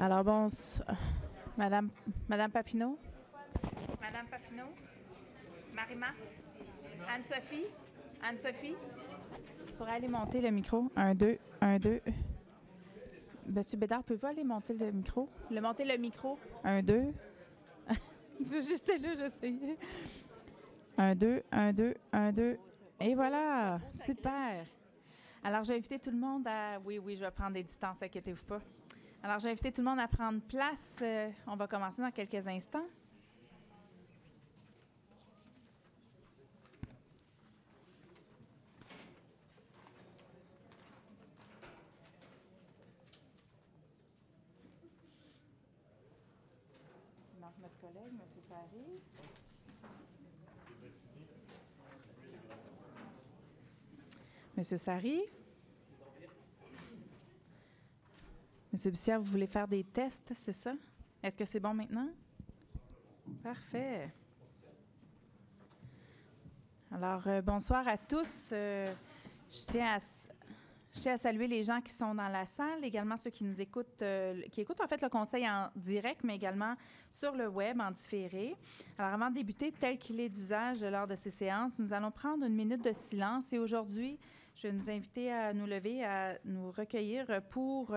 Alors, Madame, Madame Papineau? Madame Papineau? Marie-Marthe? Anne-Sophie? Anne-Sophie? Pourrait aller monter le micro? Un, deux, un, deux. Monsieur Bédard, pouvez-vous aller monter le micro? Monter le micro? Un, deux. J'étais là, j'essayais. Un, deux, un, deux, un, deux. Et voilà! Super! Alors, j'ai invité tout le monde à... Oui, je vais prendre des distances, inquiétez-vous pas. Alors, j'ai invité tout le monde à prendre place. On va commencer dans quelques instants. Donc, notre collègue, M. Sarry. Monsieur Sarry. Monsieur Bussière, vous voulez faire des tests, c'est ça? Est-ce que c'est bon maintenant? Parfait. Alors, bonsoir à tous. Je tiens à saluer les gens qui sont dans la salle, également ceux qui nous écoutent, qui écoutent en fait le conseil en direct, mais également sur le web en différé. Alors, avant de débuter, tel qu'il est d'usage lors de ces séances, nous allons prendre une minute de silence et aujourd'hui, je vais nous inviter à nous lever, à nous recueillir pour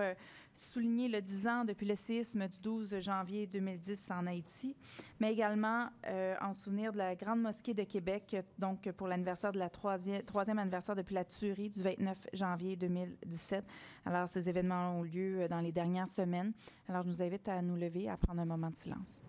souligner le 10 ans depuis le séisme du 12 janvier 2010 en Haïti, mais également en souvenir de la Grande Mosquée de Québec, donc pour l'anniversaire de la troisième anniversaire depuis la tuerie du 29 janvier 2017. Alors, ces événements ont lieu dans les dernières semaines. Alors, je nous invite à nous lever, à prendre un moment de silence.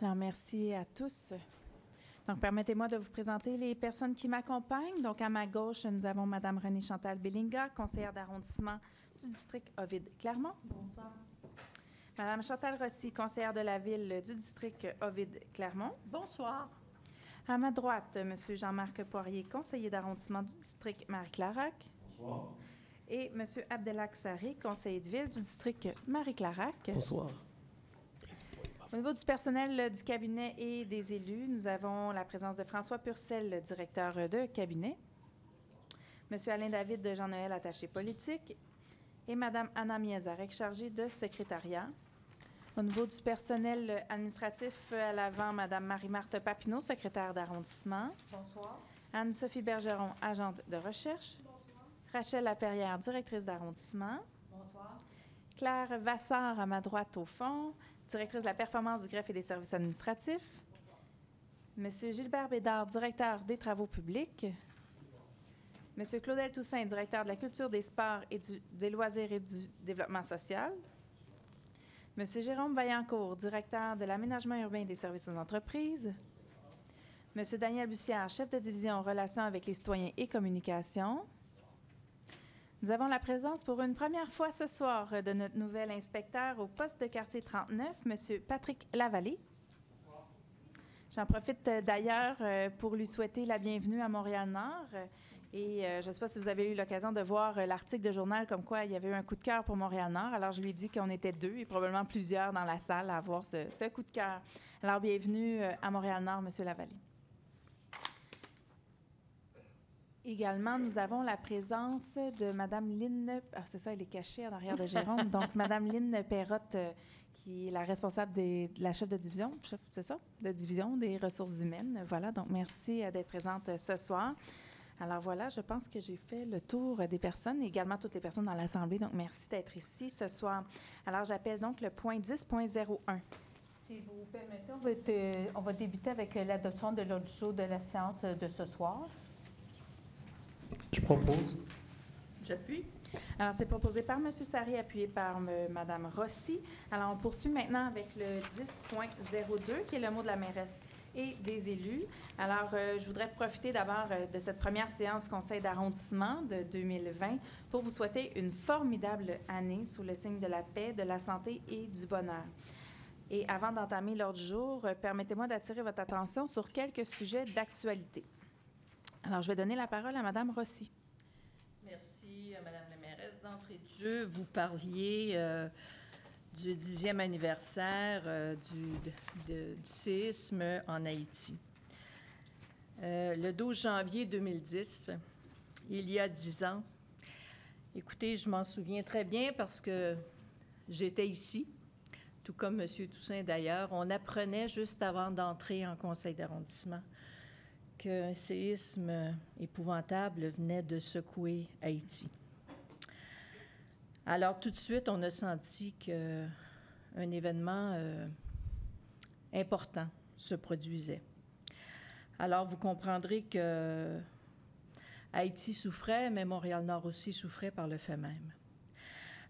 Alors, merci à tous. Donc, permettez-moi de vous présenter les personnes qui m'accompagnent. Donc, à ma gauche, nous avons Mme Renée-Chantal Bellinga, conseillère d'arrondissement du district Ovid-Clermont. Bonsoir. Mme Chantal Rossi, conseillère de la ville du district Ovid-Clermont. Bonsoir. À ma droite, M. Jean-Marc Poirier, conseiller d'arrondissement du district Marie-Clarac. Bonsoir. Et M. Abdelak Sarri, conseiller de ville du district Marie-Clarac. Bonsoir. Au niveau du personnel du cabinet et des élus, nous avons la présence de François Purcell, directeur de cabinet, M. Alain David de Jean-Noël, attaché politique, et Mme Anna Miazarek, chargée de secrétariat. Au niveau du personnel administratif, à l'avant, Mme Marie-Marthe Papineau, secrétaire d'arrondissement. Bonsoir. Anne-Sophie Bergeron, agente de recherche. Bonsoir. Rachel Laperrière, directrice d'arrondissement. Bonsoir. Claire Vassard, à ma droite au fond, directrice de la performance du greffe et des services administratifs. Monsieur Gilbert Bédard, directeur des travaux publics. Monsieur Claudel Toussaint, directeur de la culture, des sports et des loisirs et du développement social. Monsieur Jérôme Vaillancourt, directeur de l'aménagement urbain et des services aux entreprises. Monsieur Daniel Bussière, chef de division relations avec les citoyens et communications. Nous avons la présence pour une première fois ce soir de notre nouvel inspecteur au poste de quartier 39, M. Patrick Lavallée. J'en profite d'ailleurs pour lui souhaiter la bienvenue à Montréal-Nord. Et je ne sais pas si vous avez eu l'occasion de voir l'article de journal comme quoi il y avait eu un coup de cœur pour Montréal-Nord. Alors, je lui ai dit qu'on était 2 et probablement plusieurs dans la salle à avoir ce coup de cœur. Alors, bienvenue à Montréal-Nord, M. Lavallée. Également, nous avons la présence de Mme Lynne... Ah, c'est ça, elle est cachée en arrière de Jérôme. Donc, Mme Lynne Perrotte, qui est la responsable de la chef de division, c'est ça, de division des ressources humaines. Voilà, donc merci d'être présente ce soir. Alors voilà, je pense que j'ai fait le tour des personnes, également toutes les personnes dans l'Assemblée. Donc, merci d'être ici ce soir. Alors, j'appelle donc le point 10.01. Si vous permettez, on va débuter avec l'adoption de l'ordre du jour de la séance de ce soir. Je propose. J'appuie. Alors, c'est proposé par M. Sarry, appuyé par Mme Rossi. Alors, on poursuit maintenant avec le 10.02, qui est le mot de la mairesse et des élus. Alors, je voudrais profiter d'abord de cette première séance conseil d'arrondissement de 2020 pour vous souhaiter une formidable année sous le signe de la paix, de la santé et du bonheur. Et avant d'entamer l'ordre du jour, permettez-moi d'attirer votre attention sur quelques sujets d'actualité. Alors, je vais donner la parole à Mme Rossi. Merci, Mme la mairesse. D'entrée de jeu, vous parliez du 10e anniversaire du séisme en Haïti. Le 12 janvier 2010, il y a 10 ans, écoutez, je m'en souviens très bien parce que j'étais ici, tout comme M. Toussaint d'ailleurs. On apprenait juste avant d'entrer en conseil d'arrondissement qu'un séisme épouvantable venait de secouer Haïti. Alors, tout de suite, on a senti qu'un événement important se produisait. Alors, vous comprendrez que Haïti souffrait, mais Montréal-Nord aussi souffrait par le fait même.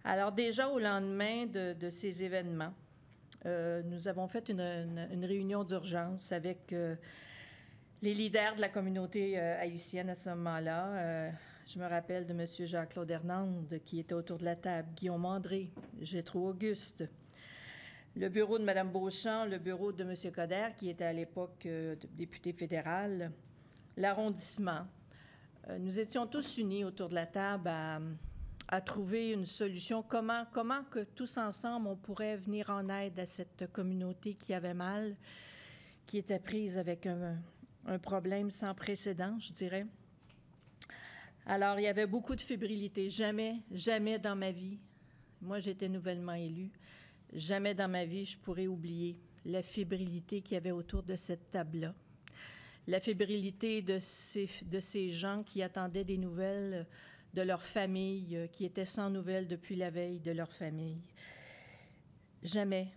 Alors, déjà au lendemain de ces événements, nous avons fait une réunion d'urgence avec les leaders de la communauté haïtienne à ce moment-là. Je me rappelle de M. Jacques-Claude Hernande qui était autour de la table, Guillaume André, Gétro Auguste, le bureau de Mme Beauchamp, le bureau de M. Coderre, qui était à l'époque député fédéral, l'arrondissement. Nous étions tous unis autour de la table à trouver une solution. Comment que tous ensemble, on pourrait venir en aide à cette communauté qui avait mal, qui était prise avec un problème sans précédent, je dirais. Alors, il y avait beaucoup de fébrilité. Jamais dans ma vie, moi j'étais nouvellement élue, jamais dans ma vie je pourrais oublier la fébrilité qu'il y avait autour de cette table-là. La fébrilité de ces gens qui attendaient des nouvelles de leur famille, qui étaient sans nouvelles depuis la veille de leur famille. Jamais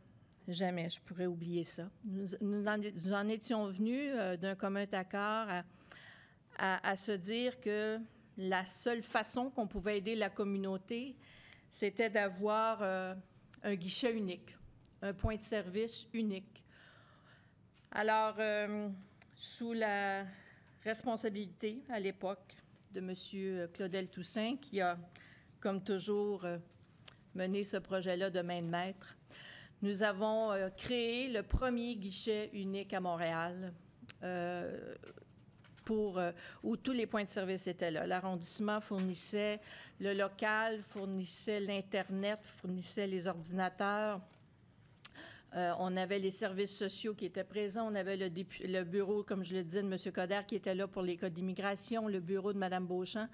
je pourrais oublier ça. Nous en étions venus d'un commun accord à se dire que la seule façon qu'on pouvait aider la communauté, c'était d'avoir un guichet unique, un point de service unique. Alors, sous la responsabilité, à l'époque, de M. Claudel Toussaint, qui a, comme toujours, mené ce projet-là de main de maître, nous avons créé le premier guichet unique à Montréal où tous les points de service étaient là. L'arrondissement fournissait le local, fournissait l'Internet, fournissait les ordinateurs. On avait les services sociaux qui étaient présents. On avait le bureau, comme je le disais, de M. Coderre qui était là pour les cas d'immigration, le bureau de Mme Beauchamp.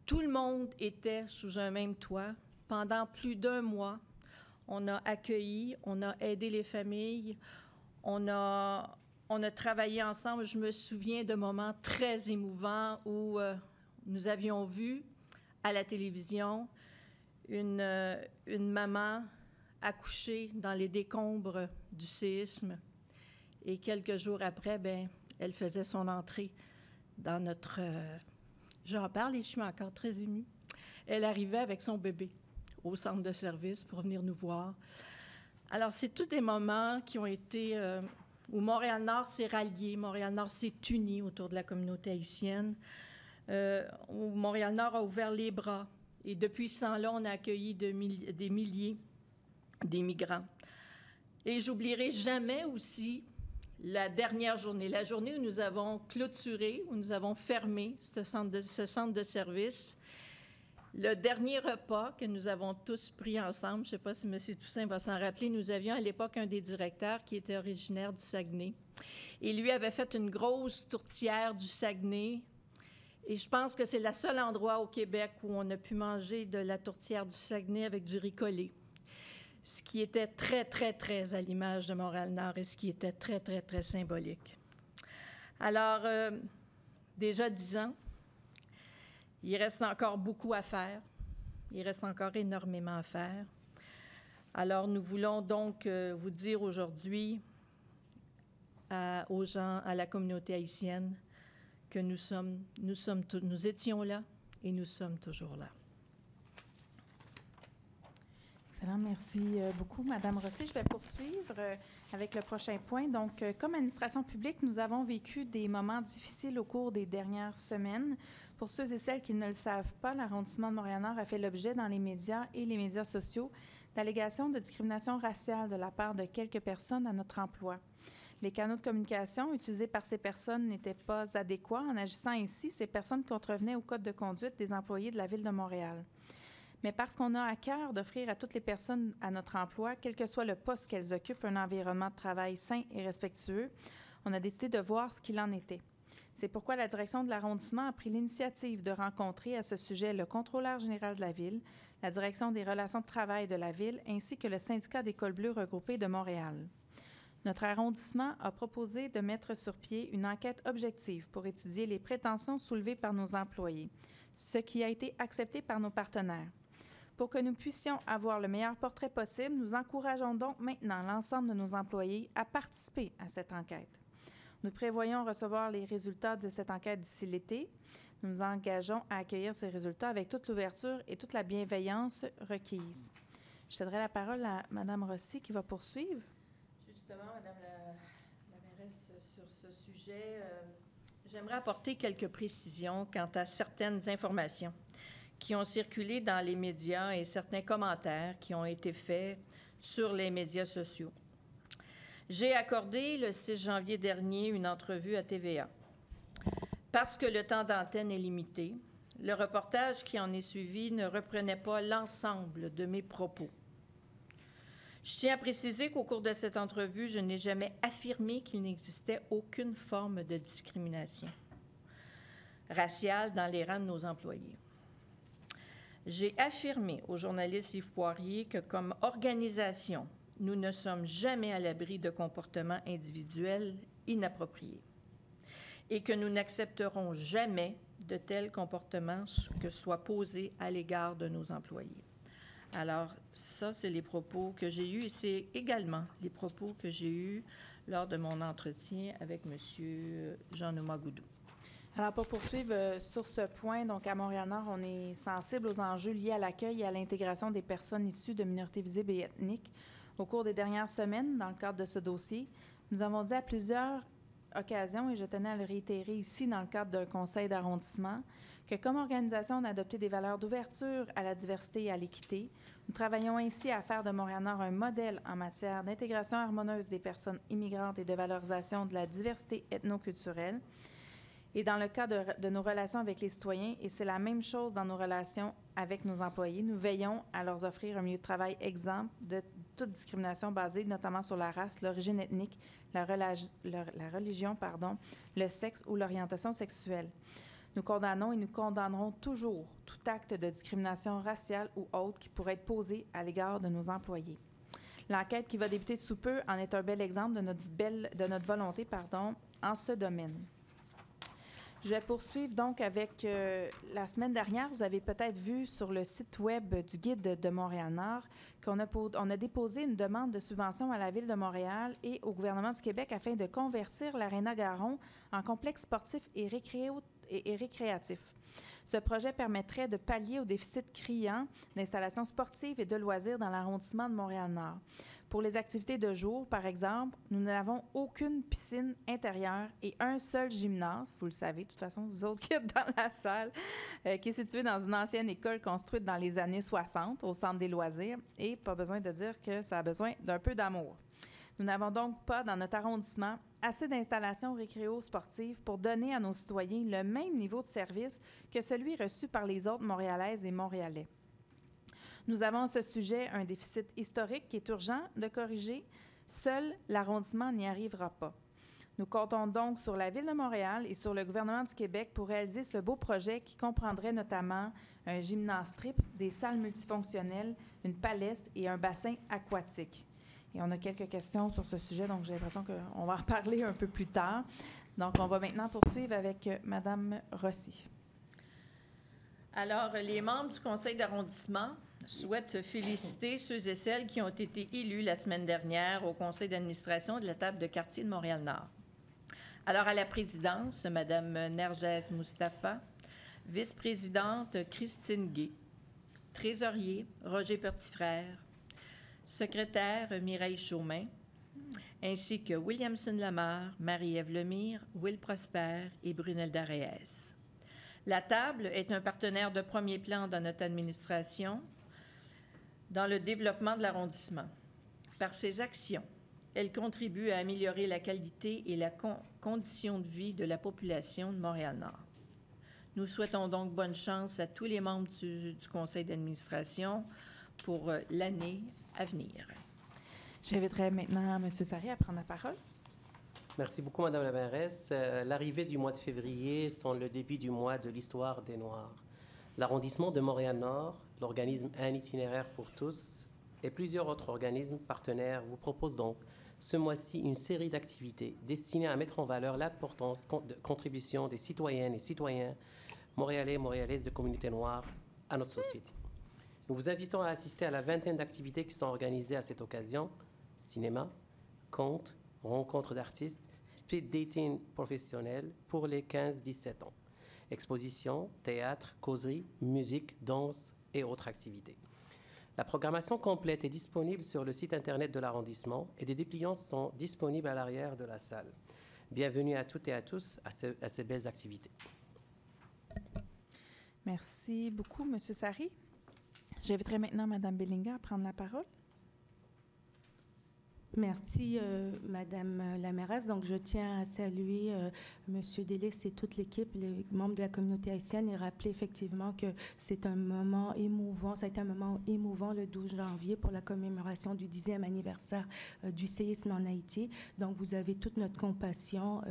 Tout le monde était sous un même toit. Pendant plus d'1 mois, on a accueilli, on a aidé les familles, on a travaillé ensemble. Je me souviens de moments très émouvants où nous avions vu à la télévision une maman accoucher dans les décombres du séisme. Et quelques jours après, elle faisait son entrée dans notre... J'en parle et je suis encore très émue. Elle arrivait avec son bébé au centre de service pour venir nous voir. Alors, c'est tous des moments qui ont été... où Montréal-Nord s'est rallié, Montréal-Nord s'est uni autour de la communauté haïtienne, où Montréal-Nord a ouvert les bras. Et depuis ce temps-là, on a accueilli des milliers d'immigrants. Et j'oublierai jamais aussi la dernière journée, la journée où nous avons clôturé, où nous avons fermé ce centre de service. Le dernier repas que nous avons tous pris ensemble, je ne sais pas si M. Toussaint va s'en rappeler, nous avions à l'époque un des directeurs qui était originaire du Saguenay. Et lui avait fait une grosse tourtière du Saguenay. Et je pense que c'est le seul endroit au Québec où on a pu manger de la tourtière du Saguenay avec du riz collé. Ce qui était très, très, très à l'image de Montréal-Nord et ce qui était très, très, très symbolique. Alors, déjà 10 ans, il reste encore beaucoup à faire. Il reste encore énormément à faire. Alors, nous voulons donc vous dire aujourd'hui aux gens, à la communauté haïtienne, que nous étions là et nous sommes toujours là. Excellent. Merci beaucoup, Madame Rossi. Je vais poursuivre avec le prochain point. Donc, comme administration publique, nous avons vécu des moments difficiles au cours des dernières semaines. Pour ceux et celles qui ne le savent pas, l'arrondissement de Montréal-Nord a fait l'objet dans les médias et les médias sociaux d'allégations de discrimination raciale de la part de quelques personnes à notre emploi. Les canaux de communication utilisés par ces personnes n'étaient pas adéquats. En agissant ainsi, ces personnes contrevenaient au code de conduite des employés de la Ville de Montréal. Mais parce qu'on a à cœur d'offrir à toutes les personnes à notre emploi, quel que soit le poste qu'elles occupent, un environnement de travail sain et respectueux, on a décidé de voir ce qu'il en était. C'est pourquoi la direction de l'arrondissement a pris l'initiative de rencontrer à ce sujet le contrôleur général de la Ville, la direction des relations de travail de la Ville, ainsi que le syndicat des cols bleus regroupés de Montréal. Notre arrondissement a proposé de mettre sur pied une enquête objective pour étudier les prétentions soulevées par nos employés, ce qui a été accepté par nos partenaires. Pour que nous puissions avoir le meilleur portrait possible, nous encourageons donc maintenant l'ensemble de nos employés à participer à cette enquête. Nous prévoyons recevoir les résultats de cette enquête d'ici l'été. Nous nous engageons à accueillir ces résultats avec toute l'ouverture et toute la bienveillance requise. Je céderai la parole à Mme Rossi qui va poursuivre. Justement, Madame la mairesse, sur ce sujet, j'aimerais apporter quelques précisions quant à certaines informations qui ont circulé dans les médias et certains commentaires qui ont été faits sur les médias sociaux. J'ai accordé le 6 janvier dernier une entrevue à TVA. Parce que le temps d'antenne est limité, le reportage qui en est suivi ne reprenait pas l'ensemble de mes propos. Je tiens à préciser qu'au cours de cette entrevue, je n'ai jamais affirmé qu'il n'existait aucune forme de discrimination raciale dans les rangs de nos employés. J'ai affirmé au journaliste Yves Poirier que, comme organisation, nous ne sommes jamais à l'abri de comportements individuels inappropriés et que nous n'accepterons jamais de tels comportements que soient posés à l'égard de nos employés. Alors, ça, c'est les propos que j'ai eus et c'est également les propos que j'ai eus lors de mon entretien avec M. Jean-Nouma Goudou. Alors, pour poursuivre sur ce point, donc à Montréal-Nord, on est sensible aux enjeux liés à l'accueil et à l'intégration des personnes issues de minorités visibles et ethniques. Au cours des dernières semaines, dans le cadre de ce dossier, nous avons dit à plusieurs occasions, et je tenais à le réitérer ici dans le cadre d'un conseil d'arrondissement, que comme organisation, on a adopté des valeurs d'ouverture à la diversité et à l'équité. Nous travaillons ainsi à faire de Montréal-Nord un modèle en matière d'intégration harmonieuse des personnes immigrantes et de valorisation de la diversité ethnoculturelle. Et dans le cas de nos relations avec les citoyens, et c'est la même chose dans nos relations avec nos employés, nous veillons à leur offrir un milieu de travail exempt de toute discrimination basée notamment sur la race, l'origine ethnique, la religion, le sexe ou l'orientation sexuelle. Nous condamnons et nous condamnerons toujours tout acte de discrimination raciale ou autre qui pourrait être posé à l'égard de nos employés. L'enquête qui va débuter sous peu en est un bel exemple de notre volonté en ce domaine. Je vais poursuivre donc avec la semaine dernière. Vous avez peut-être vu sur le site web du Guide de Montréal-Nord qu'on a déposé une demande de subvention à la Ville de Montréal et au gouvernement du Québec afin de convertir l'Aréna Garon en complexe sportif et récréatif. Ce projet permettrait de pallier au déficit criant d'installations sportives et de loisirs dans l'arrondissement de Montréal-Nord. Pour les activités de jour, par exemple, nous n'avons aucune piscine intérieure et un seul gymnase, vous le savez, de toute façon, vous autres qui êtes dans la salle, qui est situé dans une ancienne école construite dans les années 60 au Centre des loisirs. Et pas besoin de dire que ça a besoin d'un peu d'amour. Nous n'avons donc pas, dans notre arrondissement, assez d'installations récréo-sportives pour donner à nos citoyens le même niveau de service que celui reçu par les autres Montréalaises et Montréalais. Nous avons à ce sujet un déficit historique qui est urgent de corriger. Seul l'arrondissement n'y arrivera pas. Nous comptons donc sur la Ville de Montréal et sur le gouvernement du Québec pour réaliser ce beau projet qui comprendrait notamment un gymnase triple, des salles multifonctionnelles, une palestre et un bassin aquatique. Et on a quelques questions sur ce sujet, donc j'ai l'impression qu'on va en reparler un peu plus tard. Donc, on va maintenant poursuivre avec Mme Rossi. Alors, les membres du conseil d'arrondissement souhaitent féliciter ceux et celles qui ont été élus la semaine dernière au conseil d'administration de la table de quartier de Montréal-Nord. Alors, à la présidence, Mme Nerges Moustapha, vice-présidente Christine Gay, trésorier Roger Petitfrère, Secrétaire, Mireille Chaumin, ainsi que Williamson Lamar, Marie-Ève Lemire, Will Prosper et Brunelda Reyes. La table est un partenaire de premier plan dans notre administration dans le développement de l'arrondissement. Par ses actions, elle contribue à améliorer la qualité et la condition de vie de la population de Montréal-Nord. Nous souhaitons donc bonne chance à tous les membres du conseil d'administration pour l'année à venir. J'inviterai maintenant M. Sarry à prendre la parole. Merci beaucoup, Madame la mairesse. L'arrivée du mois de février sont le début du mois de l'histoire des Noirs. L'arrondissement de Montréal-Nord, l'organisme Un itinéraire pour tous et plusieurs autres organismes partenaires vous proposent donc ce mois-ci une série d'activités destinées à mettre en valeur l'importance de contribution des citoyennes et citoyens montréalais et montréalaises de communautés noires à notre société. Nous vous invitons à assister à la vingtaine d'activités qui sont organisées à cette occasion: cinéma, contes, rencontres d'artistes, speed dating professionnel pour les 15-17 ans, expositions, théâtre, causeries, musique, danse et autres activités. La programmation complète est disponible sur le site Internet de l'arrondissement et des dépliants sont disponibles à l'arrière de la salle. Bienvenue à toutes et à tous à ces belles activités. Merci beaucoup, M. Sarry. J'inviterai maintenant Mme Bellinga à prendre la parole. Merci, Madame la mairesse. Donc, je tiens à saluer Monsieur Delis et toute l'équipe, les membres de la communauté haïtienne, et rappeler effectivement que c'est un moment émouvant. Ça a été un moment émouvant le 12 janvier pour la commémoration du 10e anniversaire du séisme en Haïti. Donc, vous avez toute notre compassion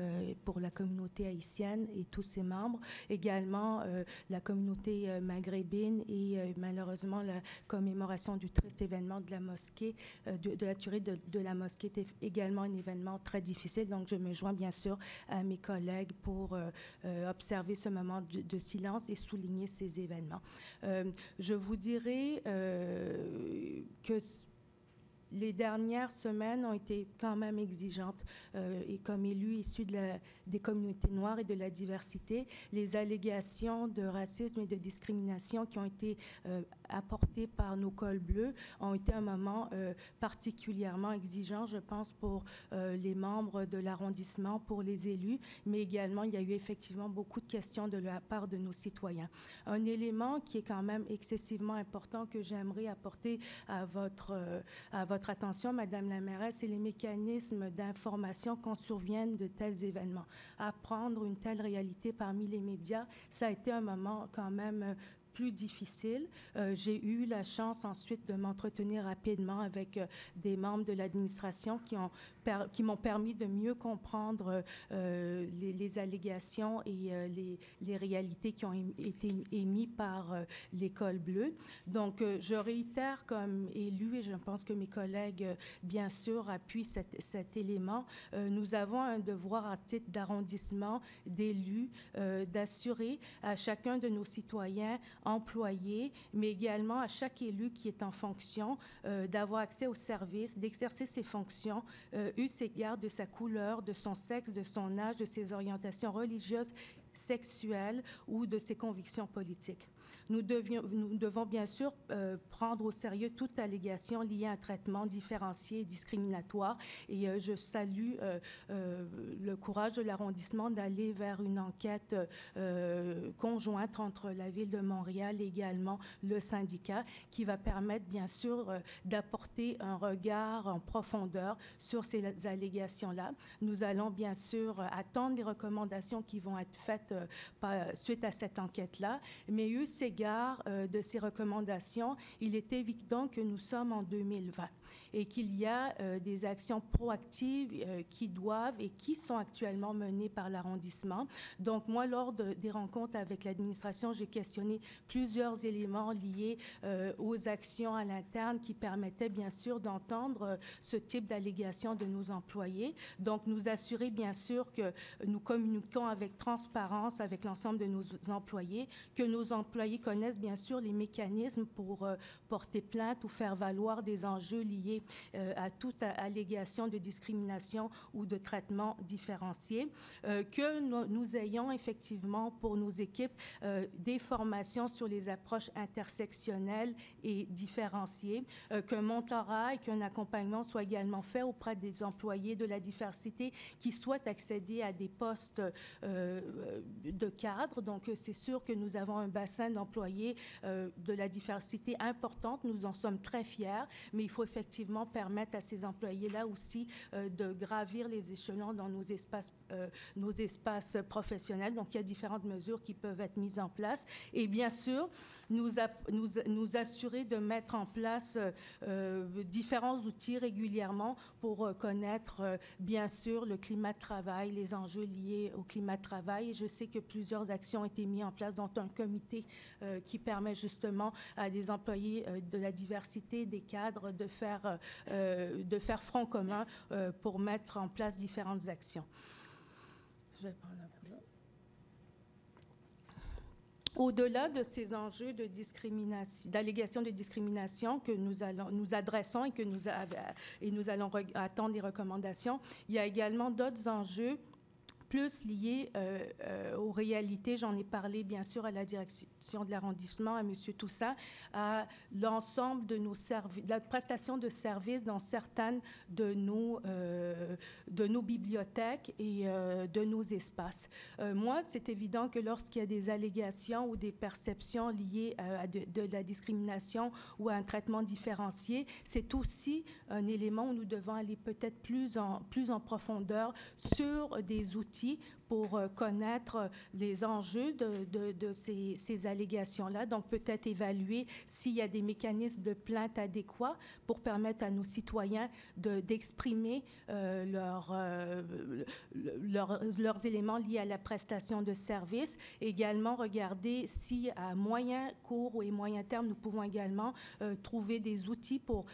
pour la communauté haïtienne et tous ses membres. Également, la communauté maghrébine et malheureusement la commémoration du triste événement de la mosquée, de la tuerie de la mosquée était également un événement très difficile. Donc, je me joins bien sûr à mes collègues pour observer ce moment de silence et souligner ces événements. Je vous dirais que les dernières semaines ont été quand même exigeantes et comme élus issus des communautés noires et de la diversité, les allégations de racisme et de discrimination qui ont été apportées par nos cols bleus ont été un moment particulièrement exigeant, je pense, pour les membres de l'arrondissement, pour les élus, mais également il y a eu effectivement beaucoup de questions de la part de nos citoyens. Un élément qui est quand même excessivement important que j'aimerais apporter à votre attention, Madame la mairesse, c'est les mécanismes d'information quand surviennent de tels événements. Apprendre une telle réalité parmi les médias, ça a été un moment quand même plus difficile. J'ai eu la chance ensuite de m'entretenir rapidement avec des membres de l'administration qui m'ont permis de mieux comprendre les allégations et les réalités qui ont été émises par l'École bleue. Donc, je réitère comme élu, et je pense que mes collègues, bien sûr, appuient cet élément. Nous avons un devoir à titre d'arrondissement, d'élus, d'assurer à chacun de nos citoyens employés, mais également à chaque élu qui est en fonction, d'avoir accès aux services, d'exercer ses fonctions, eu égard de sa couleur, de son sexe, de son âge, de ses orientations religieuses, sexuelles ou de ses convictions politiques. Nous devons bien sûr prendre au sérieux toute allégation liée à un traitement différencié et discriminatoire. Et je salue le courage de l'arrondissement d'aller vers une enquête conjointe entre la Ville de Montréal et également le syndicat qui va permettre bien sûr d'apporter un regard en profondeur sur ces allégations-là. Nous allons bien sûr attendre les recommandations qui vont être faites suite à cette enquête-là, mais eu égard de ces recommandations, il est évident que nous sommes en 2020 et qu'il y a des actions proactives qui doivent et qui sont actuellement menées par l'arrondissement. Donc, moi, lors des rencontres avec l'administration, j'ai questionné plusieurs éléments liés aux actions à l'interne qui permettaient, bien sûr, d'entendre ce type d'allégations de nos employés. Donc, nous assurer, bien sûr, que nous communiquons avec transparence avec l'ensemble de nos employés, que nos employés employés connaissent bien sûr les mécanismes pour porter plainte ou faire valoir des enjeux liés à toute allégation de discrimination ou de traitement différencié, que nous ayons effectivement pour nos équipes des formations sur les approches intersectionnelles et différenciées, qu'un mentorat et qu'un accompagnement soit également fait auprès des employés de la diversité qui souhaitent accéder à des postes de cadre. Donc, c'est sûr que nous avons un bassin d'employés de la diversité importante. Nous en sommes très fiers, mais il faut effectivement permettre à ces employés-là aussi de gravir les échelons dans nos espaces professionnels. Donc, il y a différentes mesures qui peuvent être mises en place. Et bien sûr, nous assurer de mettre en place différents outils régulièrement pour connaître, bien sûr, le climat de travail, les enjeux liés au climat de travail. Et je sais que plusieurs actions ont été mises en place, dont un comité qui permet justement à des employés de la diversité, des cadres, de faire front commun pour mettre en place différentes actions. Je vais prendre Au-delà de ces enjeux de discrimination, d'allégations de discrimination que nous adressons et que nous allons attendre les recommandations, il y a également d'autres enjeux plus liés aux réalités. J'en ai parlé, bien sûr, à la direction de l'arrondissement, à M. Toussaint, à l'ensemble de nos services, la prestation de services dans certaines de nos bibliothèques et de nos espaces. Moi, c'est évident que lorsqu'il y a des allégations ou des perceptions liées à de la discrimination ou à un traitement différencié, c'est aussi un élément où nous devons aller peut-être plus en profondeur sur des outils pour connaître les enjeux de ces allégations-là. Donc, peut-être évaluer s'il y a des mécanismes de plainte adéquats pour permettre à nos citoyens d'exprimer leurs éléments liés à la prestation de services. Également, regarder si à moyen, court et moyen terme, nous pouvons également trouver des outils pour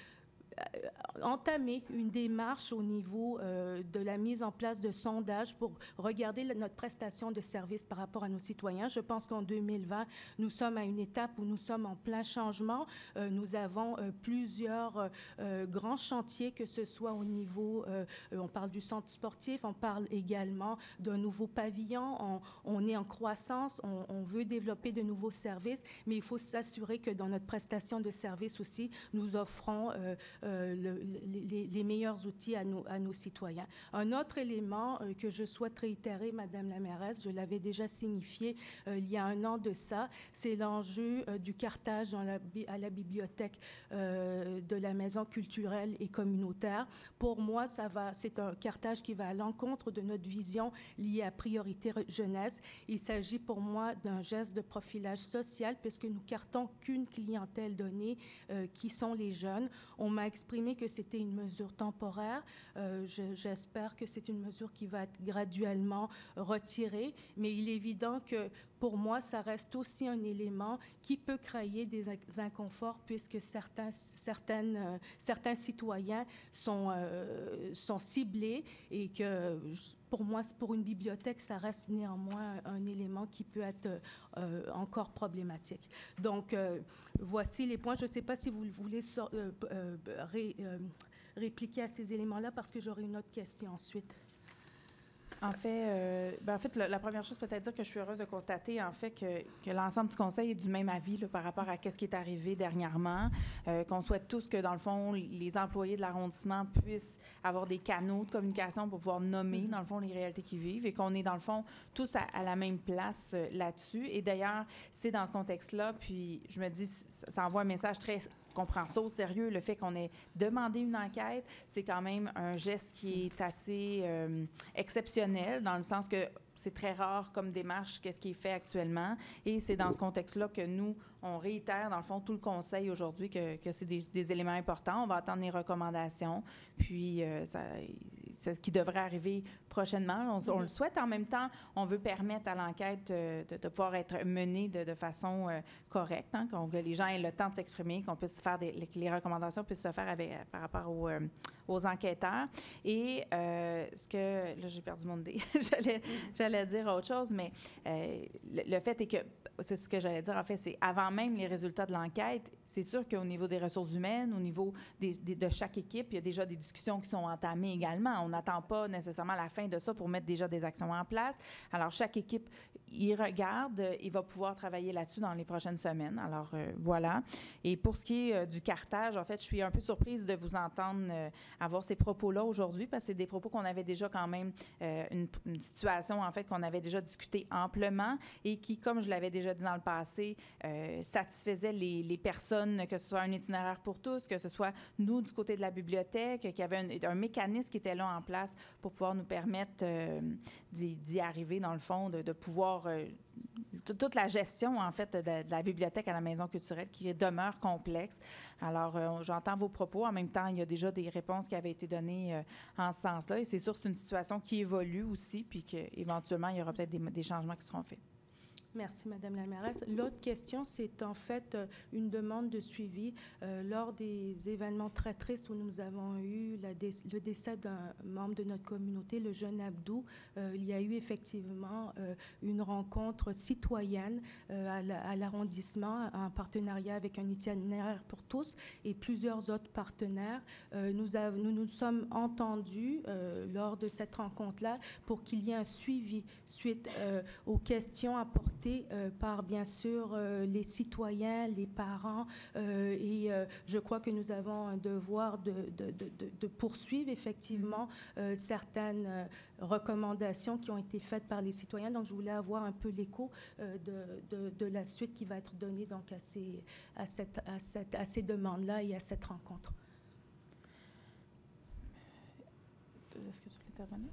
entamer une démarche au niveau de la mise en place de sondages pour regarder notre prestation de service par rapport à nos citoyens. Je pense qu'en 2020, nous sommes à une étape où nous sommes en plein changement. Nous avons plusieurs grands chantiers, que ce soit au niveau, on parle du centre sportif, on parle également d'un nouveau pavillon, on est en croissance, on veut développer de nouveaux services, mais il faut s'assurer que dans notre prestation de service aussi, nous offrons les meilleurs outils à nos citoyens. Un autre élément que je souhaite réitérer, Madame la mairesse, je l'avais déjà signifié il y a un an de ça, c'est l'enjeu du cartage à la bibliothèque de la maison culturelle et communautaire. Pour moi, c'est un cartage qui va à l'encontre de notre vision liée à priorité jeunesse. Il s'agit pour moi d'un geste de profilage social puisque nous cartons qu'une clientèle donnée qui sont les jeunes. On m'a exprimé que c'était une mesure temporaire. J'espère que c'est une mesure qui va être graduellement retirée, mais il est évident que pour moi, ça reste aussi un élément qui peut créer des inconforts puisque certains citoyens sont ciblés et que pour moi, pour une bibliothèque, ça reste néanmoins un élément qui peut être encore problématique. Donc, voici les points. Je ne sais pas si vous voulez répliquer à ces éléments-là parce que j'aurai une autre question ensuite. En fait, la première chose, peut-être dire que je suis heureuse de constater, en fait, que l'ensemble du Conseil est du même avis là, par rapport à ce qui est arrivé dernièrement, qu'on souhaite tous que, dans le fond, les employés de l'arrondissement puissent avoir des canaux de communication pour pouvoir nommer, dans le fond, les réalités qu'ils vivent et qu'on est, dans le fond, tous à la même place là-dessus. Et d'ailleurs, c'est dans ce contexte-là, puis je me dis, ça envoie un message très... qu'on prend ça au sérieux, le fait qu'on ait demandé une enquête, c'est quand même un geste qui est assez exceptionnel, dans le sens que c'est très rare comme démarche, qu'est-ce qui est fait actuellement. Et c'est dans ce contexte-là que nous, on réitère, dans le fond, tout le Conseil aujourd'hui que c'est des éléments importants. On va attendre les recommandations, puis c'est ce qui devrait arriver prochainement. On le souhaite. En même temps, on veut permettre à l'enquête de pouvoir être menée de façon correcte, hein, que les gens aient le temps de s'exprimer, qu'on puisse faire que les recommandations puissent se faire par rapport aux enquêteurs. Et là, j'ai perdu mon idée. J'allais dire autre chose, mais le fait est que c'est ce que j'allais dire, en fait, c'est avant même les résultats de l'enquête, c'est sûr qu'au niveau des ressources humaines, au niveau de chaque équipe, il y a déjà des discussions qui sont entamées également. On n'attend pas nécessairement la fin de ça pour mettre déjà des actions en place. Alors, chaque équipe y regarde et va pouvoir travailler là-dessus dans les prochaines semaines. Alors, voilà. Et pour ce qui est du cartage, en fait, je suis un peu surprise de vous entendre avoir ces propos-là aujourd'hui, parce que c'est des propos qu'on avait déjà quand même, une situation, en fait, qu'on avait déjà discuté amplement et qui, comme je l'avais déjà dit dans le passé, satisfaisait les personnes, que ce soit un itinéraire pour tous, que ce soit nous du côté de la bibliothèque, qu'il y avait un mécanisme qui était là en place pour pouvoir nous permettre d'y arriver, dans le fond, de pouvoir... toute la gestion, en fait, de la bibliothèque à la Maison culturelle qui demeure complexe. Alors, j'entends vos propos. En même temps, il y a déjà des réponses qui avaient été données en ce sens-là. Et c'est sûr que c'est une situation qui évolue aussi, puis qu'éventuellement, il y aura peut-être des changements qui seront faits. Merci, Madame la mairesse. L'autre question, c'est en fait une demande de suivi. Lors des événements très tristes où nous avons eu le décès d'un membre de notre communauté, le jeune Abdou, il y a eu effectivement une rencontre citoyenne à l'arrondissement en partenariat avec un itinéraire pour tous et plusieurs autres partenaires. Nous sommes entendus lors de cette rencontre-là pour qu'il y ait un suivi suite aux questions apportées par, bien sûr, les citoyens, les parents, et je crois que nous avons un devoir de poursuivre effectivement certaines recommandations qui ont été faites par les citoyens. Donc, je voulais avoir un peu l'écho de la suite qui va être donnée donc à ces demandes-là et à cette rencontre. Est-ce que tu voulais intervenir?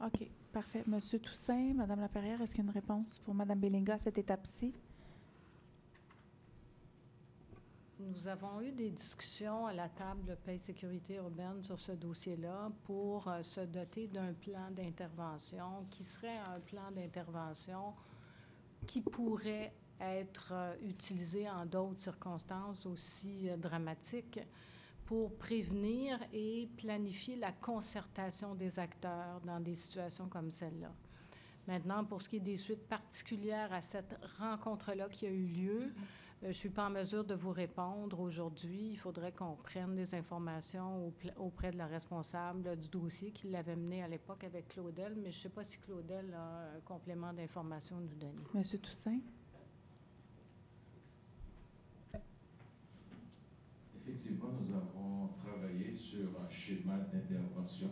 OK, parfait. Monsieur Toussaint, Madame Laperrière, est-ce qu'il y a une réponse pour Madame Bellinga à cette étape-ci? Nous avons eu des discussions à la table de paix et sécurité urbaine sur ce dossier-là pour se doter d'un plan d'intervention qui serait un plan d'intervention qui pourrait être utilisé en d'autres circonstances aussi dramatiques pour prévenir et planifier la concertation des acteurs dans des situations comme celle-là. Maintenant, pour ce qui est des suites particulières à cette rencontre-là qui a eu lieu, je ne suis pas en mesure de vous répondre aujourd'hui. Il faudrait qu'on prenne des informations auprès de la responsable du dossier qui l'avait mené à l'époque avec Claudel, mais je ne sais pas si Claudel a un complément d'information à nous donner. Monsieur Toussaint? Effectivement, nous avons travaillé sur un schéma d'intervention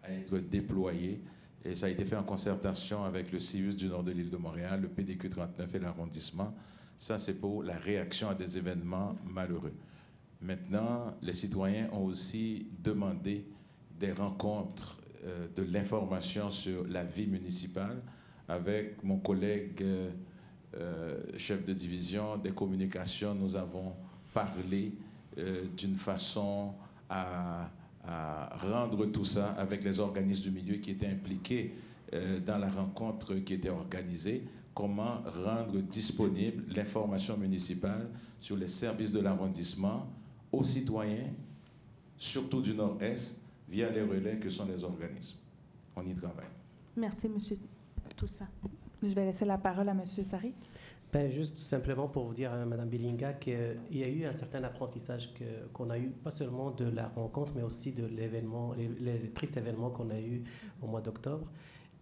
à être déployé et ça a été fait en concertation avec le CIUS du nord de l'île de Montréal, le PDQ 39 et l'arrondissement. Ça, c'est pour la réaction à des événements malheureux. Maintenant, les citoyens ont aussi demandé des rencontres de l'information sur la vie municipale avec mon collègue chef de division des communications. Nous avons parlé d'une façon à rendre tout ça avec les organismes du milieu qui étaient impliqués dans la rencontre qui était organisée, comment rendre disponible l'information municipale sur les services de l'arrondissement aux citoyens, surtout du Nord-Est, via les relais que sont les organismes. On y travaille. Merci, Monsieur Toussaint. Je vais laisser la parole à Monsieur Sari. Ben, juste tout simplement pour vous dire à Mme Bellinga qu'il y a eu un certain apprentissage qu'on a eu, pas seulement de la rencontre, mais aussi de l'événement, les tristes événements qu'on a eus au mois d'octobre.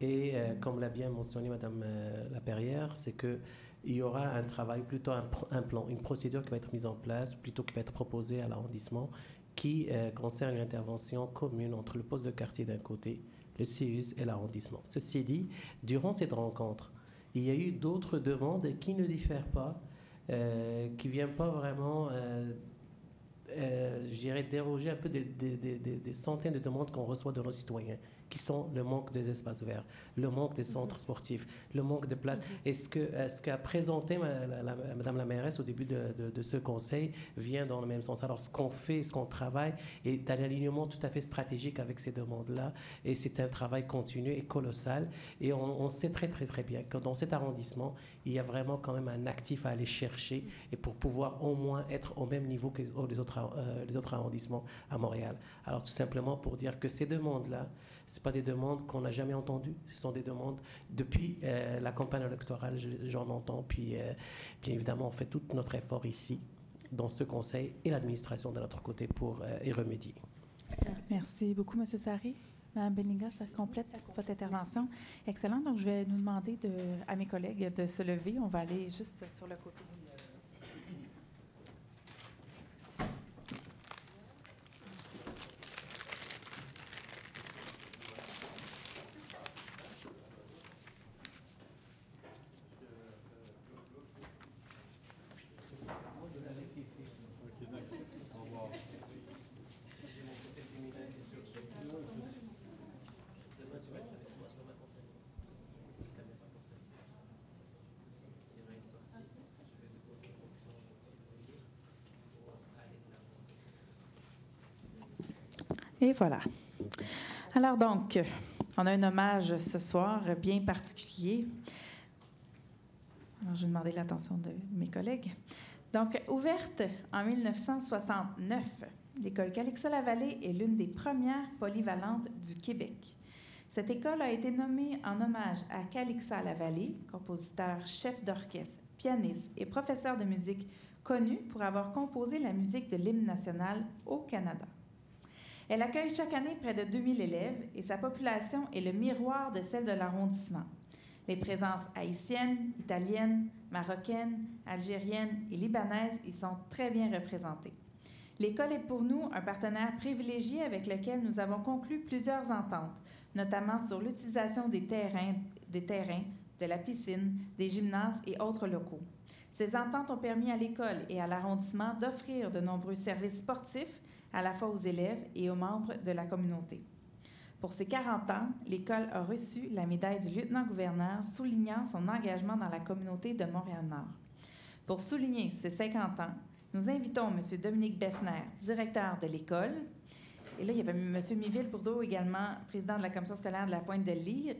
Et comme l'a bien mentionné Mme Laperrière, c'est qu'il y aura un travail, plutôt un plan, une procédure qui va être mise en place, plutôt qui va être proposée à l'arrondissement, qui concerne une intervention commune entre le poste de quartier d'un côté, le CIUS et l'arrondissement. Ceci dit, durant cette rencontre, il y a eu d'autres demandes qui ne diffèrent pas, qui ne viennent pas vraiment, je dirais, déroger un peu des centaines de demandes qu'on reçoit de nos citoyens, qui sont le manque des espaces verts, le manque des centres sportifs, le manque de places. Et ce qu'a présenté Madame la mairesse au début de ce conseil vient dans le même sens. Alors, ce qu'on fait, ce qu'on travaille est un alignement tout à fait stratégique avec ces demandes-là. Et c'est un travail continu et colossal. Et on sait très, très, très bien que dans cet arrondissement, il y a vraiment quand même un actif à aller chercher et pour pouvoir au moins être au même niveau que les autres arrondissements à Montréal. Alors, tout simplement pour dire que ces demandes-là, Ce pas des demandes qu'on n'a jamais entendues. Ce sont des demandes depuis la campagne électorale, j'en entends. Puis, bien évidemment, on fait tout notre effort ici, dans ce conseil et l'administration de notre côté pour y remédier. Merci beaucoup, M. Sarré. Mme Benninga, ça complète votre intervention. Excellent. Donc, je vais nous demander à mes collègues de se lever. On va aller juste sur le côté. Et voilà. Alors donc, on a un hommage ce soir bien particulier. Alors, je vais demander l'attention de mes collègues. Donc, ouverte en 1969, l'école Calixa-la-Vallée est l'une des premières polyvalentes du Québec. Cette école a été nommée en hommage à Calixa-la-Vallée, compositeur, chef d'orchestre, pianiste et professeur de musique connu pour avoir composé la musique de l'hymne national au Canada. Elle accueille chaque année près de 2000 élèves et sa population est le miroir de celle de l'arrondissement. Les présences haïtiennes, italiennes, marocaines, algériennes et libanaises y sont très bien représentées. L'école est pour nous un partenaire privilégié avec lequel nous avons conclu plusieurs ententes, notamment sur l'utilisation des terrains, de la piscine, des gymnases et autres locaux. Ces ententes ont permis à l'école et à l'arrondissement d'offrir de nombreux services sportifs à la fois aux élèves et aux membres de la communauté. Pour ses 40 ans, l'école a reçu la médaille du lieutenant-gouverneur soulignant son engagement dans la communauté de Montréal-Nord. Pour souligner ses 50 ans, nous invitons M. Dominique Bessner, directeur de l'école. Et là, il y avait M. Miville-Bourdeau également, président de la commission scolaire de la Pointe-de-l'Île,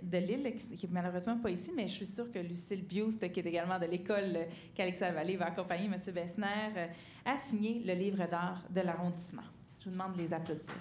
qui n'est malheureusement pas ici, mais je suis sûre que Lucille Biust, qui est également de l'école Calixa-la-Vallée, va accompagner M. Bessner à signer le livre d'art de l'arrondissement. Je vous demande de les applaudir.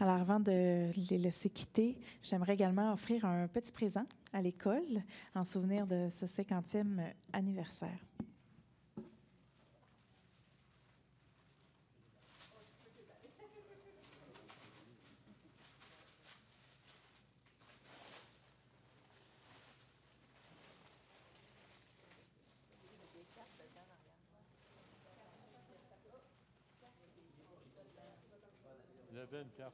Alors, avant de les laisser quitter, j'aimerais également offrir un petit présent à l'école en souvenir de ce 50e anniversaire. Il y avait une carte.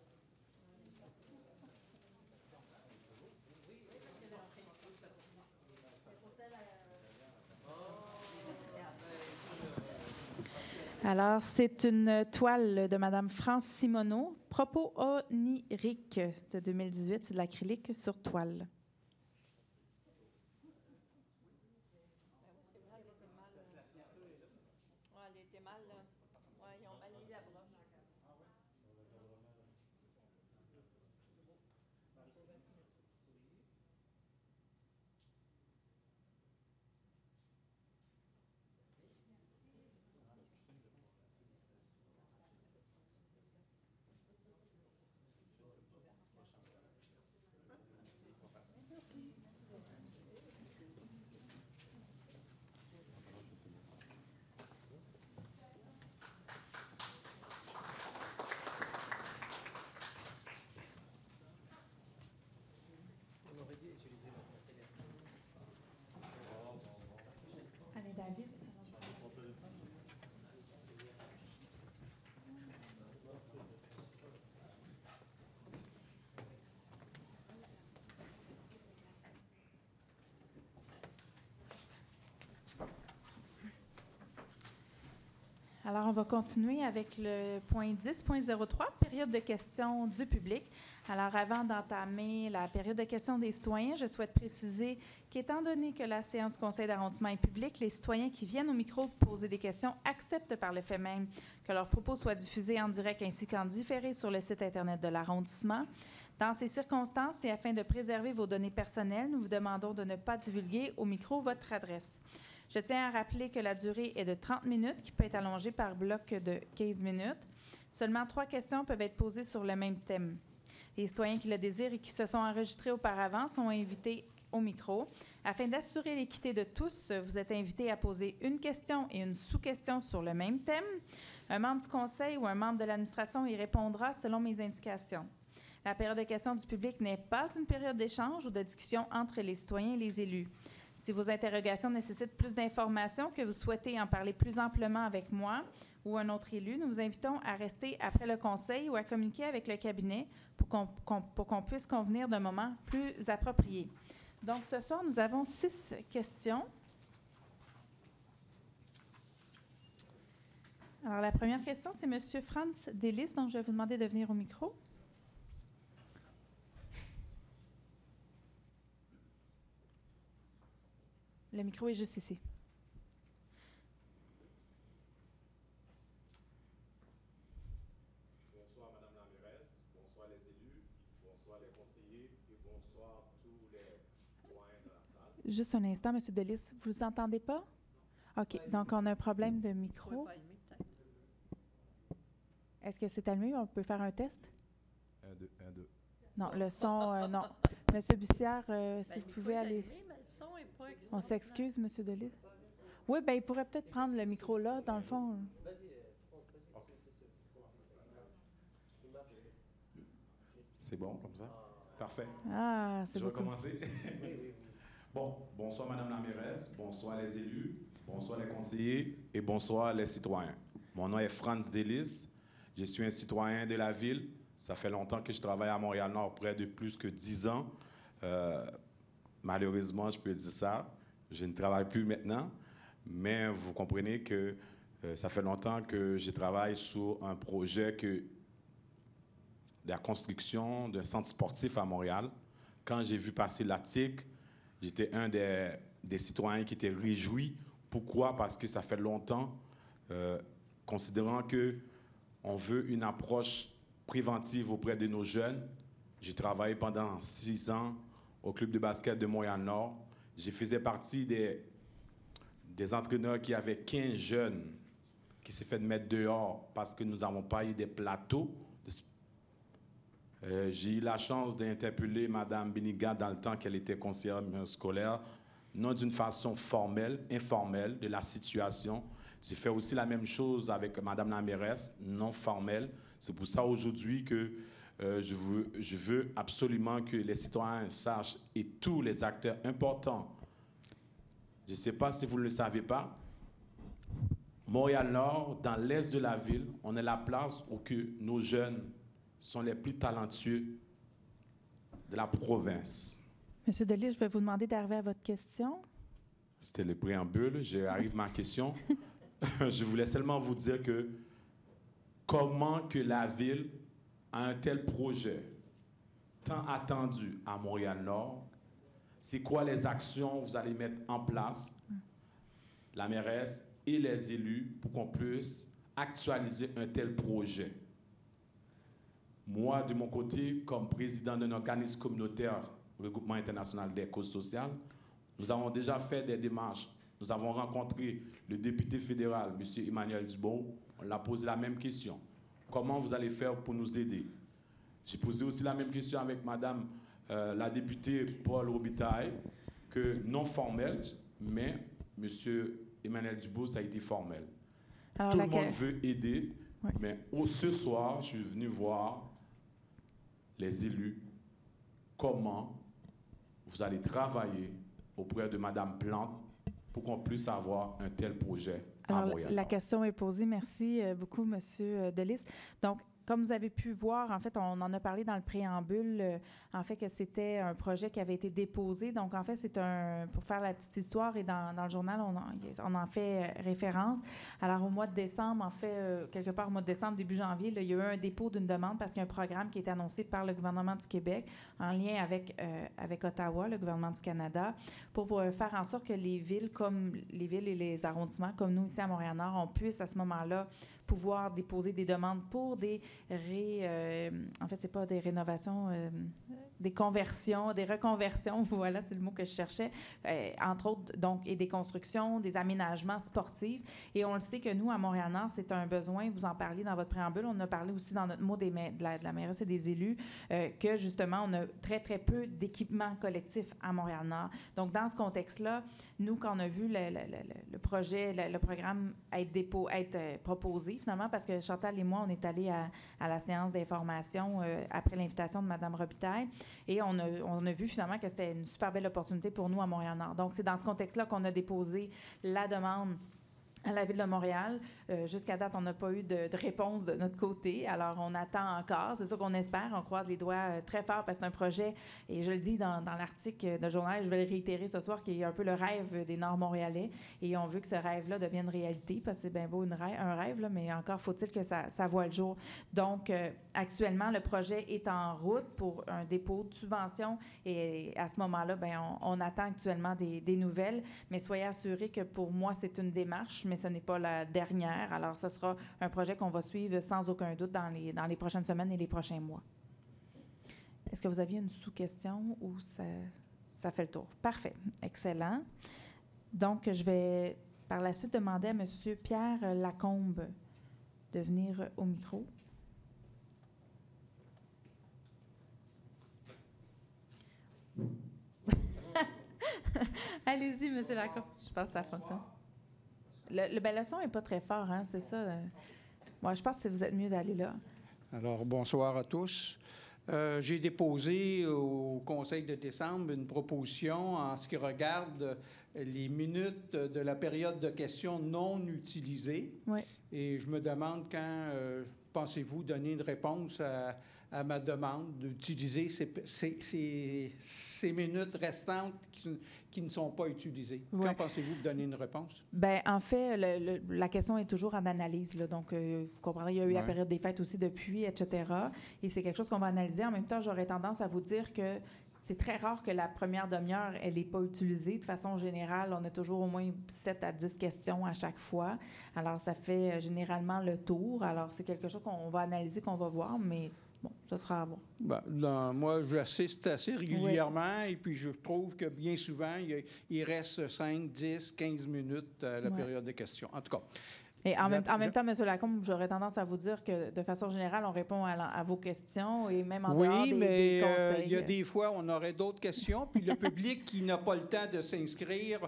Alors, c'est une toile de Mme France Simoneau, Propos oniriques de 2018. C'est de l'acrylique sur toile. Elle était mal, là. Alors, on va continuer avec le point 10.03, période de questions du public. Alors, avant d'entamer la période de questions des citoyens, je souhaite préciser qu'étant donné que la séance du conseil d'arrondissement est publique, les citoyens qui viennent au micro poser des questions acceptent par le fait même que leurs propos soient diffusés en direct ainsi qu'en différé sur le site Internet de l'arrondissement. Dans ces circonstances et afin de préserver vos données personnelles, nous vous demandons de ne pas divulguer au micro votre adresse. Je tiens à rappeler que la durée est de 30 minutes, qui peut être allongée par bloc de 15 minutes. Seulement 3 questions peuvent être posées sur le même thème. Les citoyens qui le désirent et qui se sont enregistrés auparavant sont invités au micro. Afin d'assurer l'équité de tous, vous êtes invités à poser une question et une sous-question sur le même thème. Un membre du conseil ou un membre de l'administration y répondra selon mes indications. La période de questions du public n'est pas une période d'échange ou de discussion entre les citoyens et les élus. Si vos interrogations nécessitent plus d'informations, que vous souhaitez en parler plus amplement avec moi ou un autre élu, nous vous invitons à rester après le conseil ou à communiquer avec le cabinet pour qu'on puisse convenir d'un moment plus approprié. Donc, ce soir, nous avons 6 questions. Alors, la première question, c'est M. Franz Delis, donc je vais vous demander de venir au micro. Le micro est juste ici. Bonsoir, Madame la mairesse, bonsoir les élus, bonsoir les conseillers et bonsoir tous les citoyens de la salle. Juste un instant, M. Delis, vous ne entendez pas? OK, donc on a un problème de micro. Est-ce que c'est allumé? On peut faire un test? 1, 2, 1, 2. Non, le son, non. M. Bussière, si vous pouvez aller... On s'excuse, M. Delis. Oui, bien, il pourrait peut-être prendre le micro là, dans le fond. C'est bon comme ça? Parfait. Ah, c'est Je vais beaucoup. commencer. Bon, bonsoir Madame la mairesse, bonsoir les élus, bonsoir les conseillers et bonsoir les citoyens. Mon nom est Franz Delis, je suis un citoyen de la ville. Ça fait longtemps que je travaille à Montréal-Nord, près de plus que 10 ans. Malheureusement, je peux dire ça, je ne travaille plus maintenant, mais vous comprenez que ça fait longtemps que je travaille sur un projet de la construction d'un centre sportif à Montréal. Quand j'ai vu passer l'article, j'étais un des citoyens qui étaient réjouis. Pourquoi? Parce que ça fait longtemps, considérant qu'on veut une approche préventive auprès de nos jeunes. J'ai travaillé pendant 6 ans au club de basket de Montréal-Nord. Je faisais partie des entraîneurs qui avaient 15 jeunes qui s'est fait mettre dehors parce que nous n'avons pas eu des plateaux. J'ai eu la chance d'interpeller Mme Beniga dans le temps qu'elle était conseillère scolaire, non d'une façon formelle, informelle de la situation. J'ai fait aussi la même chose avec Mme la mairesse, non formelle. C'est pour ça aujourd'hui que je veux absolument que les citoyens sachent et tous les acteurs importants. Je ne sais pas si vous ne le savez pas, Montréal-Nord, dans l'est de la ville, on est la place où que nos jeunes sont les plus talentueux de la province. M. Delis, je vais vous demander d'arriver à votre question. C'était le préambule. J'arrive à ma question. Je voulais seulement vous dire que comment que la ville a un tel projet tant attendu à Montréal-Nord, c'est quoi les actions que vous allez mettre en place, la mairesse et les élus, pour qu'on puisse actualiser un tel projet. Moi, de mon côté, comme président d'un organisme communautaire, Regroupement international des causes sociales, nous avons déjà fait des démarches. Nous avons rencontré le député fédéral, M. Emmanuel Dubois. On l'a posé la même question. Comment vous allez faire pour nous aider? J'ai posé aussi la même question avec Madame la députée Paul Robitaille, que non formelle, mais M. Emmanuel Dubois, ça a été formel. Alors, tout le monde veut aider, oui. Mais ce soir, je suis venu voir les élus, comment vous allez travailler auprès de Mme Plante pour qu'on puisse avoir un tel projet à Montréal. La question est posée. Merci beaucoup, M. Delis. Donc, comme vous avez pu voir, en fait, on en a parlé dans le préambule, en fait, que c'était un projet qui avait été déposé. Donc, en fait, c'est pour faire la petite histoire, et dans le journal, on en fait référence. Alors, au mois de décembre, en fait, quelque part au mois de décembre, début janvier, là, il y a eu un dépôt d'une demande parce qu'il y a un programme qui est annoncé par le gouvernement du Québec en lien avec Ottawa, le gouvernement du Canada, pour faire en sorte que les villes et les arrondissements, comme nous ici à Montréal-Nord, on puisse à ce moment-là pouvoir déposer des demandes pour des en fait, c'est pas des rénovations, des conversions, des reconversions, voilà, c'est le mot que je cherchais, entre autres, donc, et des constructions, des aménagements sportifs. Et on le sait que nous, à Montréal-Nord, c'est un besoin, vous en parliez dans votre préambule, on en a parlé aussi dans notre mot de la mairesse et des élus, que justement, on a très, très peu d'équipements collectifs à Montréal-Nord. Donc, dans ce contexte-là, nous, quand on a vu le projet, le programme être proposé, finalement, parce que Chantal et moi, on est allés à la séance d'information après l'invitation de Mme Robitaille, et on a vu finalement que c'était une super belle opportunité pour nous à Montréal-Nord. Donc, c'est dans ce contexte-là qu'on a déposé la demande à la Ville de Montréal. Jusqu'à date, on n'a pas eu de réponse de notre côté. Alors, on attend encore. C'est ça qu'on espère. On croise les doigts très fort parce que c'est un projet, et je le dis dans l'article de journal, je vais le réitérer ce soir, qui est un peu le rêve des Nord-Montréalais. Et on veut que ce rêve-là devienne réalité parce que c'est bien beau un rêve, là, mais encore faut-il que ça voie le jour. Donc, actuellement, le projet est en route pour un dépôt de subvention, et à ce moment-là, bien, on attend actuellement des nouvelles. Mais soyez assurés que pour moi, c'est une démarche, mais ce n'est pas la dernière. Alors, ce sera un projet qu'on va suivre sans aucun doute dans les prochaines semaines et les prochains mois. Est-ce que vous aviez une sous-question ou ça fait le tour? Parfait. Excellent. Donc, je vais par la suite demander à M. Pierre Lacombe de venir au micro. Allez-y, M. Lacombe. Je pense que ça fonctionne. Le son n'est pas très fort, hein, c'est ça. Moi, je pense que vous êtes mieux d'aller là. Alors, bonsoir à tous. J'ai déposé au Conseil de décembre une proposition en ce qui regarde les minutes de la période de questions non utilisées. Oui. Et je me demande quand pensez-vous donner une réponse à ma demande d'utiliser ces minutes restantes qui ne sont pas utilisées. Ouais. Quand pensez-vous donner une réponse? Bien, en fait, la question est toujours en analyse, là. Donc, vous comprendrez, il y a eu la période des fêtes aussi depuis, etc. Et c'est quelque chose qu'on va analyser. En même temps, j'aurais tendance à vous dire que c'est très rare que la première demi-heure, elle n'est pas utilisée. De façon générale, on a toujours au moins 7 à 10 questions à chaque fois. Alors, ça fait généralement le tour. Alors, c'est quelque chose qu'on va analyser, qu'on va voir, mais bon, ça sera à voir. Ben, moi, j'assiste assez régulièrement et puis je trouve que bien souvent, il reste 5, 10, 15 minutes à la période de questions. En tout cas. Et en même temps, M. Lacombe, j'aurais tendance à vous dire que, de façon générale, on répond à vos questions et même en dehors des conseils. Il y a des fois, on aurait d'autres questions, puis le public qui n'a pas le temps de s'inscrire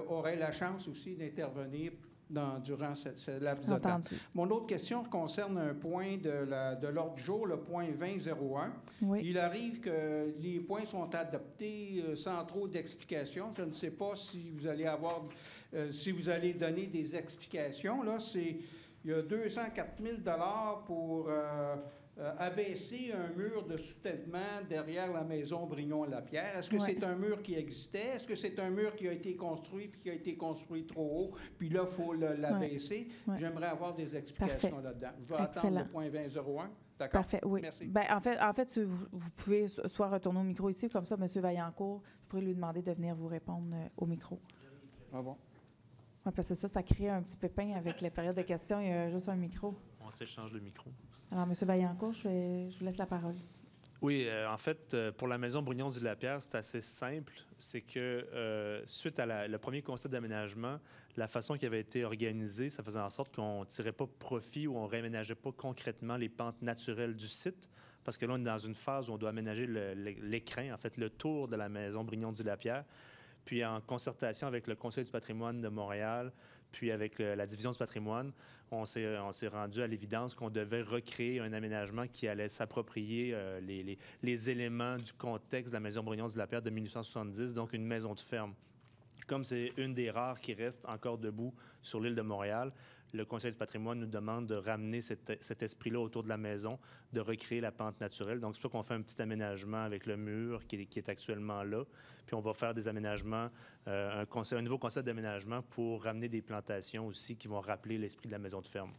aurait la chance aussi d'intervenir durant ce laps de temps. Mon autre question concerne un point de l'ordre du jour, le point 2001. Oui. Il arrive que les points sont adoptés sans trop d'explications. Je ne sais pas si vous allez si vous allez donner des explications. Là, il y a 204 000 $ pour abaisser un mur de soutènement derrière la maison Brignon-Lapierre. Est-ce que c'est un mur qui existait? Est-ce que c'est un mur qui a été construit puis qui a été construit trop haut? Puis là, il faut l'abaisser. J'aimerais avoir des explications là-dedans. Je vais attendre le point 2001. D'accord? Parfait, oui. Merci. Bien, en fait, vous pouvez soit retourner au micro ici, comme ça, M. Vaillancourt, je pourrais lui demander de venir vous répondre au micro. Ah bon? Oui, parce que ça crée un petit pépin avec les périodes de questions. Il y a juste un micro. On s'échange le micro. Alors, M. Vaillancourt, je vous laisse la parole. Oui, en fait, pour la maison Brignon-du-Lapierre, c'est assez simple. C'est que suite à le premier concept d'aménagement, la façon qui avait été organisée, ça faisait en sorte qu'on ne tirait pas profit ou on ne réaménageait pas concrètement les pentes naturelles du site. Parce que là, on est dans une phase où on doit aménager l'écrin, en fait, le tour de la maison Brignon-du-Lapierre. Puis en concertation avec le Conseil du patrimoine de Montréal, puis avec la division du patrimoine, on s'est rendu à l'évidence qu'on devait recréer un aménagement qui allait s'approprier les éléments du contexte de la maison Brignon-du-Lapierre de 1870, donc une maison de ferme. comme c'est une des rares qui reste encore debout sur l'île de Montréal, le Conseil du patrimoine nous demande de ramener cet esprit-là autour de la maison, de recréer la pente naturelle. Donc, c'est pour ça qu'on fait un petit aménagement avec le mur qui est actuellement là. Puis, on va faire des aménagements, un nouveau concept d'aménagement pour ramener des plantations aussi qui vont rappeler l'esprit de la maison de ferme.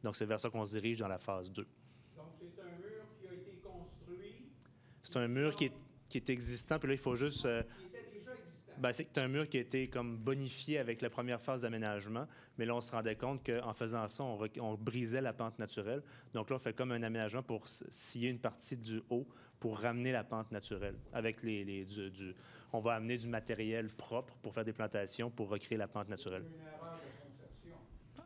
Donc, c'est vers ça qu'on se dirige dans la phase 2. Donc, c'est un mur qui a été construit? C'est un mur qui est existant, puis là, il faut juste... Ben, c'est un mur qui a été comme bonifié avec la première phase d'aménagement, mais là, on se rendait compte qu'en faisant ça, on brisait la pente naturelle. Donc là, on fait comme un aménagement pour scier une partie du haut pour ramener la pente naturelle. Avec on va amener du matériel propre pour faire des plantations pour recréer la pente naturelle. Une erreur de conception.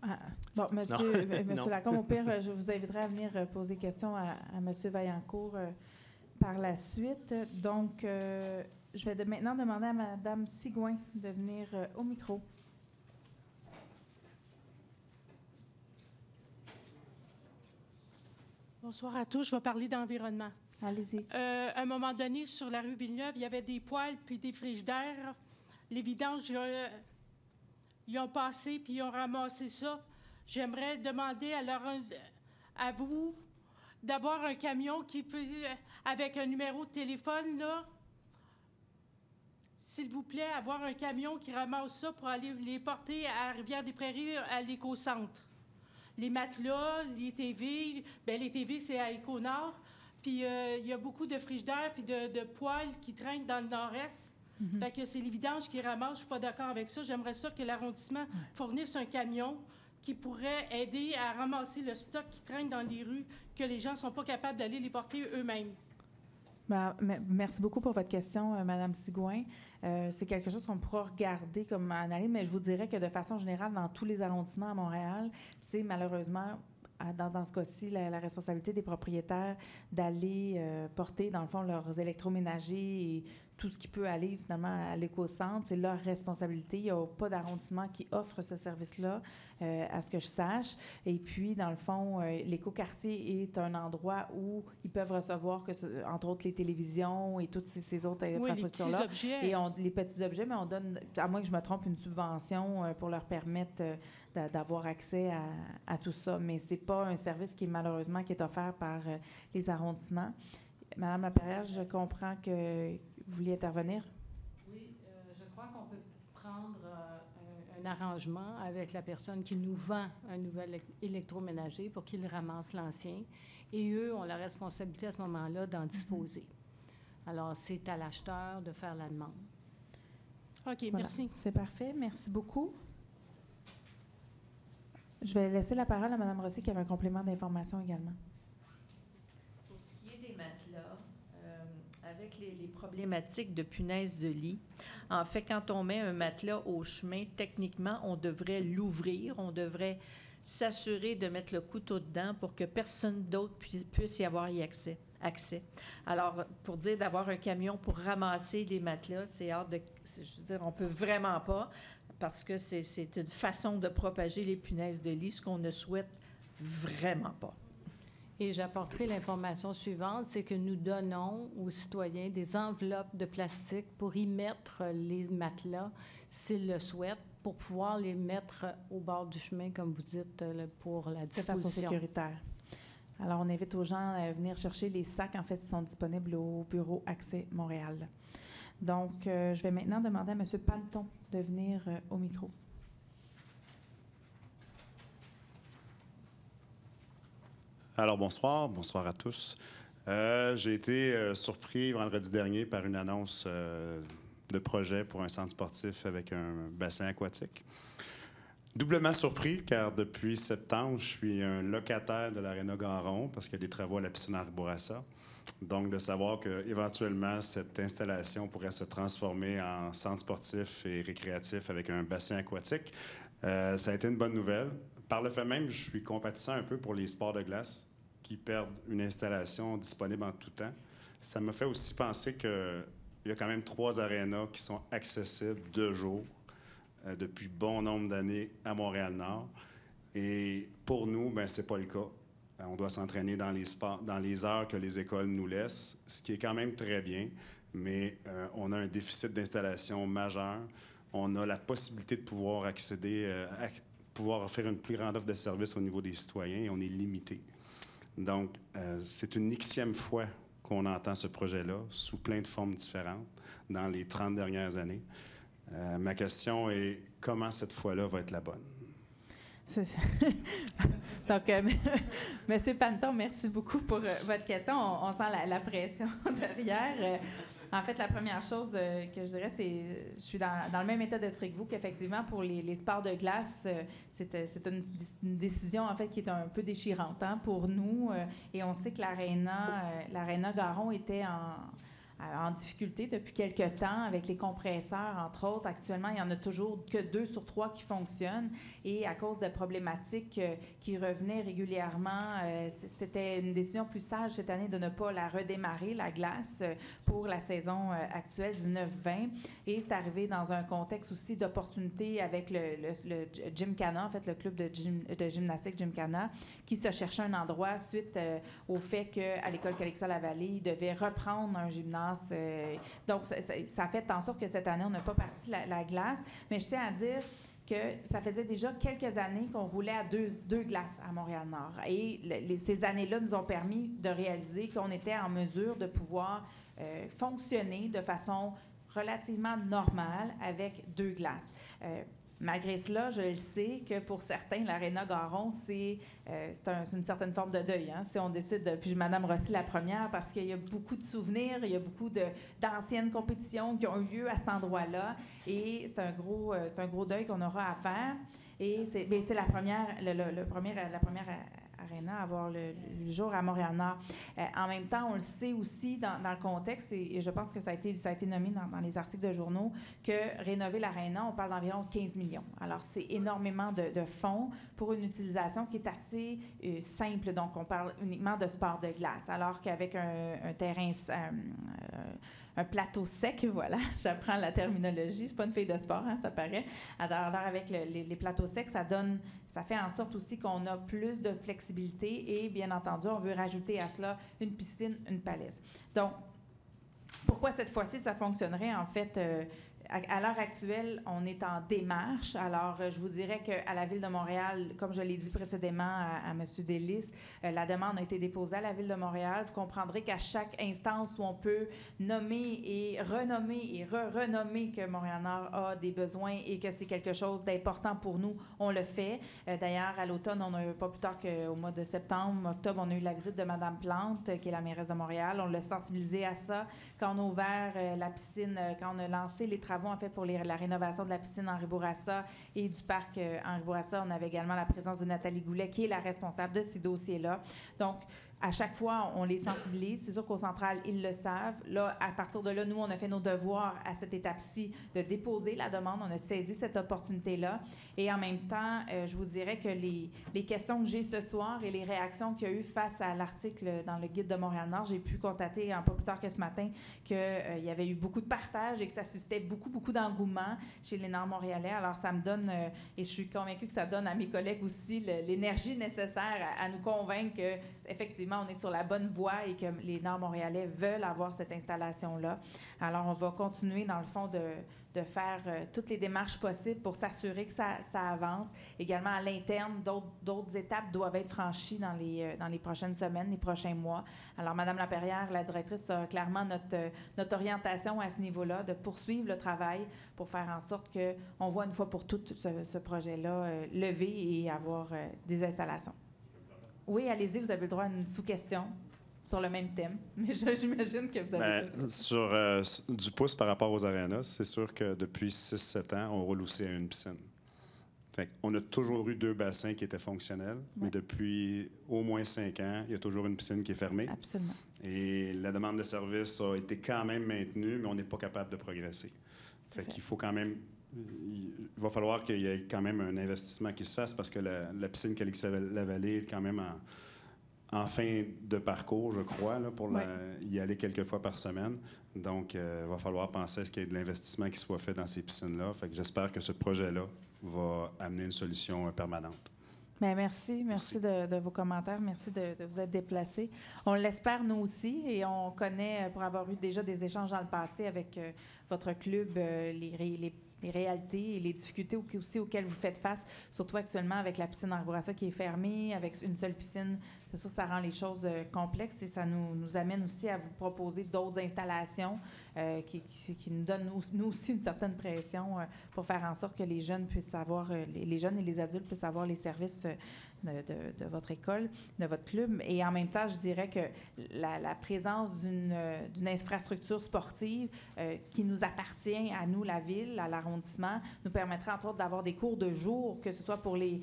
Ah, bon, monsieur Lacombe, au pire, je vous inviterai à venir poser question à monsieur Vaillancourt par la suite. Donc, je vais maintenant demander à Mme Sigouin de venir au micro. Bonsoir à tous. Je vais parler d'environnement. Allez-y. À un moment donné, sur la rue Villeneuve, il y avait des poêles puis des frigidaires. Les vidanges, ils ont passé puis ils ont ramassé ça. J'aimerais demander à vous d'avoir un camion qui peut, avec un numéro de téléphone, là, s'il vous plaît, avoir un camion qui ramasse ça pour aller les porter à Rivière-des-Prairies, à l'éco-centre. Les matelas, les TV, bien, les TV, c'est à Éco-Nord. Puis il y a beaucoup de frigidaires puis de poêles qui traînent dans le nord-est. Fait que c'est les vidanges qui ramassent. Je suis pas d'accord avec ça. J'aimerais ça que l'arrondissement fournisse un camion qui pourrait aider à ramasser le stock qui traîne dans les rues, que les gens ne sont pas capables d'aller les porter eux-mêmes. Ben, merci beaucoup pour votre question, Mme Sigouin. C'est quelque chose qu'on pourra regarder comme analyse, mais je vous dirais que de façon générale, dans tous les arrondissements à Montréal, c'est malheureusement, dans ce cas-ci, la responsabilité des propriétaires d'aller porter, dans le fond, leurs électroménagers et tout ce qui peut aller finalement à l'éco-centre. C'est leur responsabilité. Il n'y a pas d'arrondissement qui offre ce service-là, à ce que je sache. Et puis, dans le fond, l'écoquartier est un endroit où ils peuvent recevoir, entre autres, les télévisions et toutes ces autres infrastructures-là. Les petits objets. Et les petits objets, mais on donne, à moins que je me trompe, une subvention pour leur permettre d'avoir accès à tout ça. Mais ce n'est pas un service qui, malheureusement, qui est offert par les arrondissements. Madame Laperrière, je comprends que vous vouliez intervenir. Oui, je crois qu'on peut prendre un arrangement avec la personne qui nous vend un nouvel électroménager pour qu'il ramasse l'ancien. Et eux ont la responsabilité à ce moment-là d'en disposer. Alors, c'est à l'acheteur de faire la demande. OK, Voilà. merci. C'est parfait. Merci beaucoup. Je vais laisser la parole à Mme Rossi qui avait un complément d'information également. Pour ce qui est des matelas, avec les problématiques de punaises de lit, en fait, quand on met un matelas au chemin, techniquement, on devrait l'ouvrir, on devrait s'assurer de mettre le couteau dedans pour que personne d'autre puisse y avoir accès. Alors, pour dire d'avoir un camion pour ramasser les matelas, c'est hors de... Je veux dire, on peut vraiment pas, parce que c'est une façon de propager les punaises de lit, ce qu'on ne souhaite vraiment pas. Et j'apporterai l'information suivante, c'est que nous donnons aux citoyens des enveloppes de plastique pour y mettre les matelas, s'ils le souhaitent, pour pouvoir les mettre au bord du chemin, comme vous dites, pour la disposition. De façon sécuritaire. Alors, on invite aux gens à venir chercher les sacs, en fait, qui sont disponibles au bureau Accès Montréal. Donc, je vais maintenant demander à M. Panton de venir au micro. Alors, bonsoir à tous. J'ai été surpris vendredi dernier par une annonce de projet pour un centre sportif avec un bassin aquatique. Doublement surpris, car depuis septembre, je suis un locataire de l'Aréna Garon parce qu'il y a des travaux à la piscine Arbourassa. Donc, de savoir qu'éventuellement, cette installation pourrait se transformer en centre sportif et récréatif avec un bassin aquatique, ça a été une bonne nouvelle. Par le fait même, je suis compatissant un peu pour les sports de glace qui perdent une installation disponible en tout temps. Ça m'a fait aussi penser qu'il y a quand même 3 arénas qui sont accessibles de jour depuis bon nombre d'années à Montréal-Nord. Et pour nous, ben, ce n'est pas le cas. On doit s'entraîner dans les sports, dans les heures que les écoles nous laissent, ce qui est quand même très bien, mais on a un déficit d'installation majeur. on a la possibilité de pouvoir accéder, pouvoir offrir une plus grande offre de services au niveau des citoyens et on est limité. Donc, c'est une Xème fois qu'on entend ce projet-là sous plein de formes différentes dans les 30 dernières années. Ma question est, comment cette fois-là va être la bonne? Donc, M. Panton, merci beaucoup pour votre question. On sent la pression derrière. En fait, la première chose que je dirais, c'est je suis dans le même état d'esprit que vous, qu'effectivement, pour les sports de glace, c'est une décision, en fait, qui est un peu déchirante pour nous. Et on sait que l'Aréna Garon était en difficulté depuis quelques temps avec les compresseurs, entre autres. Actuellement, il n'y en a toujours que 2 sur 3 qui fonctionnent. Et à cause de problématiques qui revenaient régulièrement, c'était une décision plus sage cette année de ne pas la redémarrer, la glace, pour la saison actuelle 19-20. Et c'est arrivé dans un contexte aussi d'opportunité avec le Gymkhana, en fait, le club de gymnastique Gymkhana, qui se cherchait un endroit suite au fait qu'à l'École Calexa-Lavallée, ils devaient reprendre un gymnase. Donc, ça a fait en sorte que cette année, on n'a pas parti la glace. Mais je tiens à dire que ça faisait déjà quelques années qu'on roulait à deux glaces à Montréal-Nord. Et ces années-là nous ont permis de réaliser qu'on était en mesure de pouvoir fonctionner de façon relativement normale avec 2 glaces. Malgré cela, je le sais que pour certains, l'Aréna Garon, c'est une certaine forme de deuil. Si on décide, puis Mme Rossi la première, parce qu'il y a beaucoup de souvenirs, il y a beaucoup d'anciennes compétitions qui ont eu lieu à cet endroit-là, et c'est un gros deuil qu'on aura à faire. Et c'est la première Aréna à avoir le jour à Montréal-Nord. En même temps, on le sait aussi dans le contexte, et je pense que ça a été nommé dans les articles de journaux, que rénover l'Aréna, on parle d'environ 15 millions. Alors, c'est énormément de fonds pour une utilisation qui est assez simple. Donc, on parle uniquement de sport de glace, alors qu'avec un terrain... un plateau sec, voilà, j'apprends la terminologie, c'est pas une fille de sport, ça paraît. Alors avec les plateaux secs, ça fait en sorte aussi qu'on a plus de flexibilité et, bien entendu, on veut rajouter à cela une piscine, une palaise. Donc, pourquoi cette fois-ci ça fonctionnerait? En fait, à l'heure actuelle, on est en démarche. Alors, je vous dirais qu'à la Ville de Montréal, comme je l'ai dit précédemment à M. Delis, la demande a été déposée à la Ville de Montréal. Vous comprendrez qu'à chaque instance où on peut nommer et renommer et renommer que Montréal-Nord a des besoins et que c'est quelque chose d'important pour nous, on le fait. D'ailleurs, à l'automne, on a eu pas plus tard qu'au mois de septembre, octobre, on a eu la visite de Mme Plante, qui est la mairesse de Montréal. On l'a sensibilisée à ça. Quand on a ouvert la piscine, quand on a lancé les travaux, en fait, pour la rénovation de la piscine Henri Bourassa et du parc Henri Bourassa, on avait également la présence de Nathalie Goulet, qui est la responsable de ces dossiers-là. Donc, à chaque fois, on les sensibilise. C'est sûr qu'au central, ils le savent. Là, à partir de là, nous, on a fait nos devoirs à cette étape-ci de déposer la demande. On a saisi cette opportunité-là. Et en même temps, je vous dirais que les questions que j'ai ce soir et les réactions qu'il y a eu face à l'article dans le Guide de Montréal-Nord, j'ai pu constater, pas plus tard que ce matin, qu'il y avait eu beaucoup de partage et que ça suscitait beaucoup d'engouement chez les Nord-Montréalais. Alors, ça me donne, et je suis convaincue que ça donne à mes collègues aussi l'énergie nécessaire à nous convaincre qu'effectivement, on est sur la bonne voie et que les Nord-Montréalais veulent avoir cette installation-là. Alors, on va continuer, dans le fond, de faire toutes les démarches possibles pour s'assurer que ça avance. Également, à l'interne, d'autres étapes doivent être franchies dans les prochaines semaines, les prochains mois. Alors, Mme Laperrière, la directrice, a clairement notre orientation à ce niveau-là, de poursuivre le travail pour faire en sorte qu'on voit une fois pour toutes ce projet-là lever et avoir des installations. Oui, allez-y, vous avez le droit à une sous-question sur le même thème, mais j'imagine que vous avez... Sur du pouce par rapport aux arénas, c'est sûr que depuis 6-7 ans, on roule aussi à une piscine. On a toujours eu 2 bassins qui étaient fonctionnels, mais depuis au moins 5 ans, il y a toujours une piscine qui est fermée. Absolument. Et la demande de service a été quand même maintenue, mais on n'est pas capable de progresser. Fait qu'il faut quand même... Il va falloir qu'il y ait quand même un investissement qui se fasse parce que la piscine Calexa-Lavallée est quand même en fin de parcours, je crois, là, pour y aller quelques fois par semaine. Donc, il va falloir penser à ce qu'il y ait de l'investissement qui soit fait dans ces piscines-là. Fait que j'espère que ce projet-là va amener une solution permanente. Bien, merci de vos commentaires. Merci de vous être déplacés. On l'espère, nous aussi, et on connaît, pour avoir eu déjà des échanges dans le passé avec votre club, réalités et les difficultés aussi auxquelles vous faites face, surtout actuellement avec la piscine Arbourassa qui est fermée, avec une seule piscine. C'est sûr, ça rend les choses complexes et ça nous amène aussi à vous proposer d'autres installations qui nous donnent, nous aussi, une certaine pression pour faire en sorte que les jeunes puissent avoir, les jeunes et les adultes puissent avoir les services de votre école, de votre club. Et en même temps, je dirais que la présence d'une infrastructure sportive qui nous appartient à nous, la ville, à l'arrondissement, nous permettra entre autres d'avoir des cours de jour, que ce soit pour les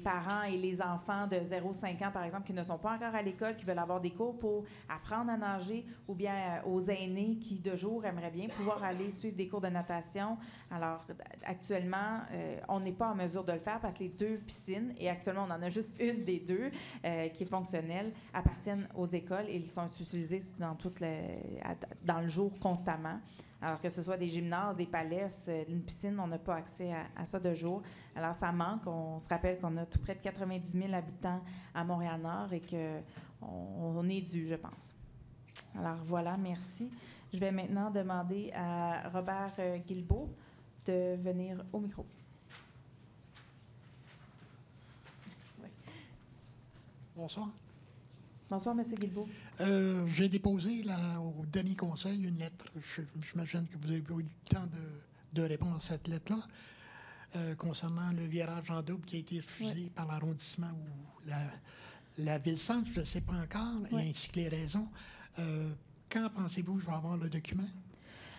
parents et les enfants de 0-5 ans, par exemple, qui ne sont pas encore à l'école, qui veulent avoir des cours pour apprendre à nager, ou bien aux aînés qui, de jour, aimeraient bien pouvoir aller suivre des cours de natation. Alors, actuellement, on n'est pas en mesure de le faire parce que les 2 piscines, et actuellement, on en a juste une des 2 qui est fonctionnelle, appartiennent aux écoles et ils sont utilisés dans le jour constamment. Alors que ce soit des gymnases, des palais, une piscine, on n'a pas accès à ça de jour. Alors ça manque. On se rappelle qu'on a tout près de 90 000 habitants à Montréal-Nord et qu'on est dû, je pense. Alors voilà, merci. Je vais maintenant demander à Robert Guilbeault de venir au micro. Bonsoir. Bonsoir, M. Guilbeault. J'ai déposé au dernier conseil une lettre. J'imagine que vous avez eu le temps de répondre à cette lettre-là concernant le virage en double qui a été refusé par l'arrondissement ou la ville-centre, je ne sais pas encore, et ainsi que les raisons. Quand pensez-vous que je vais avoir le document?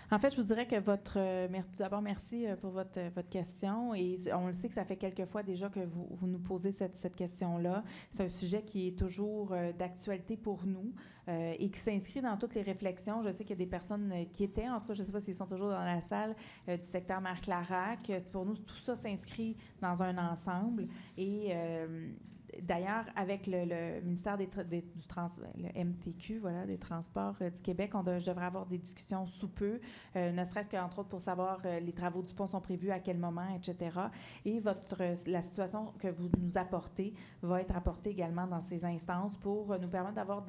En fait, je vous dirais que tout d'abord, merci pour votre question. Et on le sait que ça fait quelques fois déjà que vous nous posez cette question-là. C'est un sujet qui est toujours d'actualité pour nous et qui s'inscrit dans toutes les réflexions. Je sais qu'il y a des personnes qui étaient, en tout cas, je ne sais pas s'ils sont toujours dans la salle, du secteur Mère-Clarac. Pour nous, tout ça s'inscrit dans un ensemble. Et d'ailleurs, avec le ministère du le MTQ, voilà, des Transports du Québec, je devrait avoir des discussions sous peu, ne serait-ce qu'entre autres pour savoir les travaux du pont sont prévus à quel moment, etc. Et la situation que vous nous apportez va être apportée également dans ces instances pour nous permettre d'avoir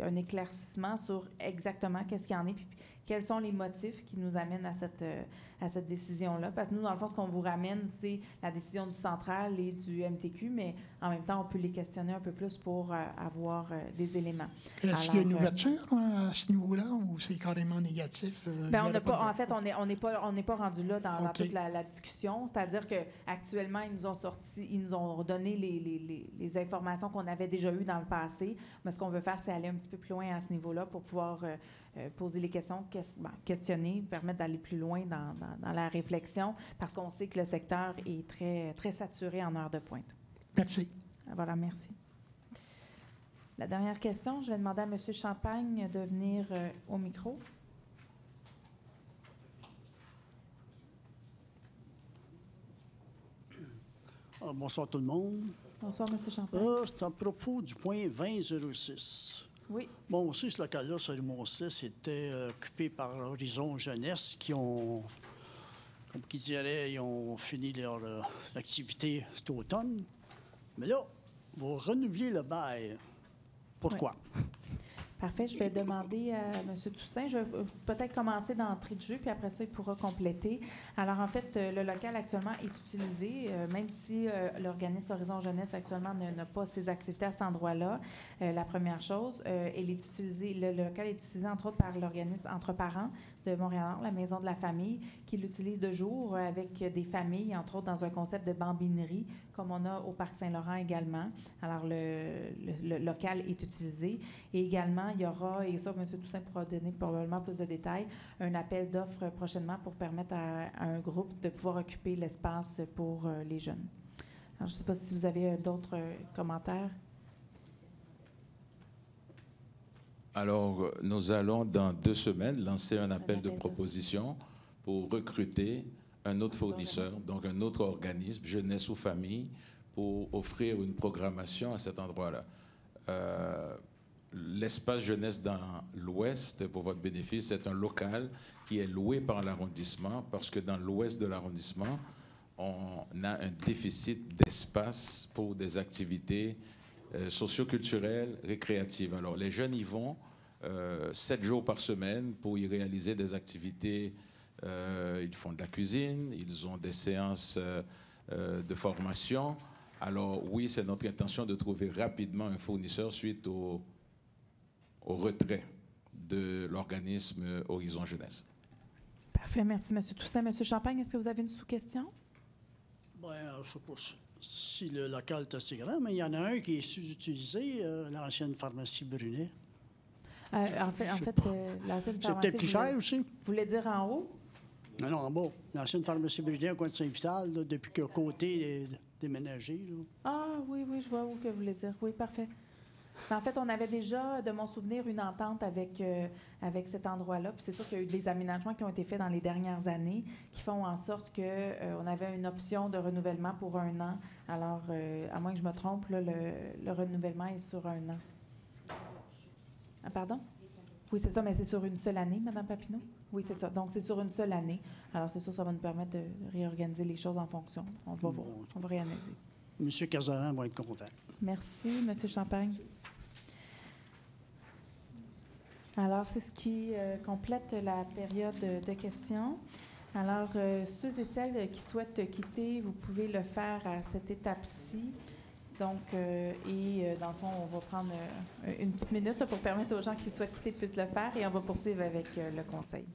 un éclaircissement sur exactement qu'est-ce qu'il y en est, puis quels sont les motifs qui nous amènent à cette décision-là. Parce que nous, dans le fond, ce qu'on vous ramène, c'est la décision du central et du MTQ, mais en même temps, on peut les questionner un peu plus pour avoir des éléments. Est-ce qu'il y a une ouverture à ce niveau-là ou c'est carrément négatif? En fait, on n'est pas rendu là dans toute la discussion. C'est-à-dire qu'actuellement, ils nous ont donné les informations qu'on avait déjà eues dans le passé. Mais ce qu'on veut faire, c'est aller un petit peu plus loin à ce niveau-là pour pouvoir poser les questions, questionner, permettre d'aller plus loin dans la réflexion, parce qu'on sait que le secteur est très, très saturé en heure de pointe. Merci. Voilà, merci. La dernière question, je vais demander à M. Champagne de venir au micro. Bonsoir tout le monde. Bonsoir, M. Champagne. C'est à propos du point 2006. Oui. Bon, aussi, ce local-là, sur mon 6, était occupé par Horizon Jeunesse qui ont, comme qui dirait, ils ont fini leur activité cet automne. Mais là, vous renouvelez le bail. Pourquoi? Oui. Parfait. Je vais demander à M. Toussaint. Je vais peut-être commencer d'entrée de jeu, puis après ça, il pourra compléter. Alors, en fait, le local actuellement est utilisé, même si l'organisme Horizon Jeunesse actuellement n'a pas ses activités à cet endroit-là. La première chose, le local est utilisé, entre autres, par l'organisme Entre Parents de Montréal, la Maison de la Famille, qui l'utilise de jour avec des familles, entre autres, dans un concept de bambinerie, comme on a au Parc Saint-Laurent également. Alors, le local est utilisé. Et également, il y aura, et ça, M. Toussaint pourra donner probablement plus de détails, un appel d'offres prochainement pour permettre à un groupe de pouvoir occuper l'espace pour les jeunes. Alors, je ne sais pas si vous avez d'autres commentaires. Alors, nous allons, dans 2 semaines, lancer un appel de proposition pour recruter un autre fournisseur, donc un autre organisme, jeunesse ou famille, pour offrir une programmation à cet endroit-là. L'espace jeunesse dans l'Ouest, pour votre bénéfice, c'est un local qui est loué par l'arrondissement parce que dans l'Ouest de l'arrondissement, on a un déficit d'espace pour des activités socio-culturelles, récréatives. Alors, les jeunes y vont 7 jours par semaine pour y réaliser des activités ils font de la cuisine, ils ont des séances de formation. Alors oui, c'est notre intention de trouver rapidement un fournisseur suite au retrait de l'organisme Horizon Jeunesse. Parfait, merci, M. Toussaint. M. Champagne, est-ce que vous avez une sous-question? Bien, je ne sais pas si le local est assez grand, mais il y en a un qui est sous-utilisé, l'ancienne pharmacie Brunet. En fait, l'ancienne pharmacie... C'est peut-être plus cher aussi. Vous voulez dire en haut? Non, en bas. L'ancienne pharmacie Brunet, au coin de Saint-Vital, là, depuis que Côté est déménagé. Là. Ah, oui, je vois où que vous voulez dire. Oui, parfait. En fait, on avait déjà, de mon souvenir, une entente avec cet endroit-là. Puis c'est sûr qu'il y a eu des aménagements qui ont été faits dans les dernières années qui font en sorte qu'on avait une option de renouvellement pour 1 an. Alors, à moins que je me trompe, là, le renouvellement est sur 1 an. Ah, pardon? Oui, c'est ça, mais c'est sur une seule année, Mme Papineau? Oui, c'est ça. Donc, c'est sur une seule année. Alors, c'est sûr, ça va nous permettre de réorganiser les choses en fonction. On va voir. On va réanalyser. M. Cazarin va être content. Merci, M. Champagne. Alors, c'est ce qui complète la période de questions. Alors, ceux et celles qui souhaitent quitter, vous pouvez le faire à cette étape-ci. Donc, dans le fond, on va prendre une petite minute là, pour permettre aux gens qui souhaitent quitter de puissent le faire et on va poursuivre avec le conseil.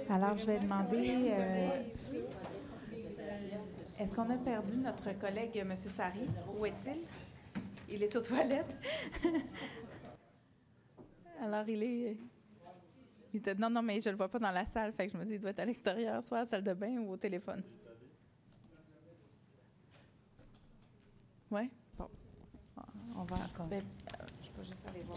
Alors, je vais demander, est-ce qu'on a perdu notre collègue, M. Sari? Où est-il? Il est aux toilettes. Alors, non, mais je ne le vois pas dans la salle, fait que je me dis qu'il doit être à l'extérieur, soit à la salle de bain ou au téléphone. Oui? Bon, on va... je vais juste aller voir.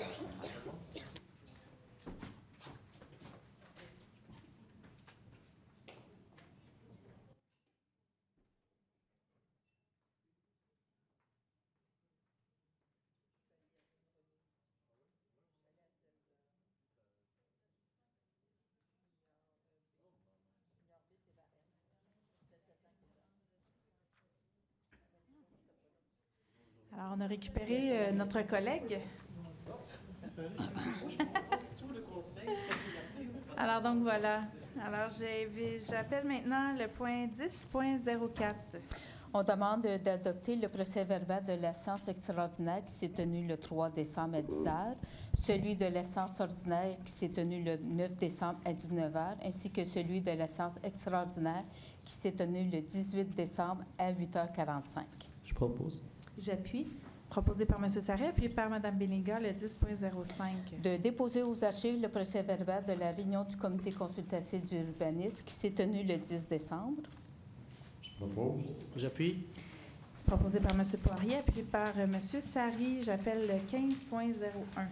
Alors, on a récupéré notre collègue. Alors, donc voilà. Alors, j'appelle maintenant le point 10.04. On demande d'adopter le procès-verbal de la séance extraordinaire qui s'est tenue le 3 décembre à 10 h, celui de la séance ordinaire qui s'est tenue le 9 décembre à 19 h, ainsi que celui de la séance extraordinaire qui s'est tenue le 18 décembre à 8h45. Je propose. J'appuie. Proposé par M. Sarret, puis par Mme Bellinga, le 10.05. De déposer aux archives le procès-verbal de la réunion du comité consultatif d'urbanisme qui s'est tenue le 10 décembre. Je propose. J'appuie. Proposé par M. Poirier, puis par M. Sari. J'appelle le 15.01.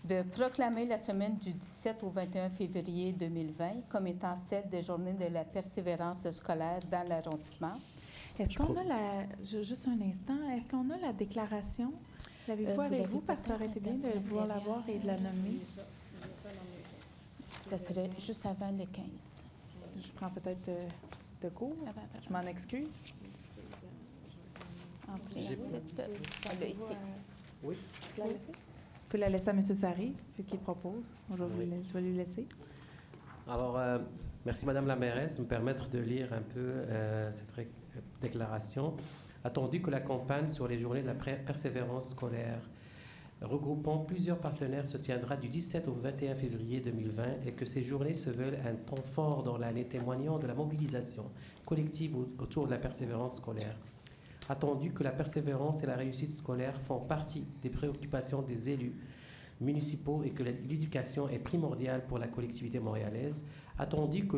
De proclamer la semaine du 17 au 21 février 2020 comme étant celle des journées de la persévérance scolaire dans l'arrondissement. Est-ce qu'on a juste un instant, est-ce qu'on a la déclaration? L'avez-vous avec vous? Parce que ça aurait été bien de pouvoir l'avoir et de la nommer. Ça serait juste avant le 15. Je prends peut-être de cours. Je m'en excuse. En principe, on l'a ici. Oui. Vous pouvez la laisser à M. Sari, vu qu'il propose. Je vais lui laisser. Alors, merci Madame la mairesse de me permettre de lire un peu cette déclaration. Attendu que la campagne sur les journées de la persévérance scolaire regroupant plusieurs partenaires se tiendra du 17 au 21 février 2020 et que ces journées se veulent un temps fort dans l'année témoignant de la mobilisation collective autour de la persévérance scolaire. Attendu que la persévérance et la réussite scolaire font partie des préoccupations des élus municipaux et que l'éducation est primordiale pour la collectivité montréalaise, attendu que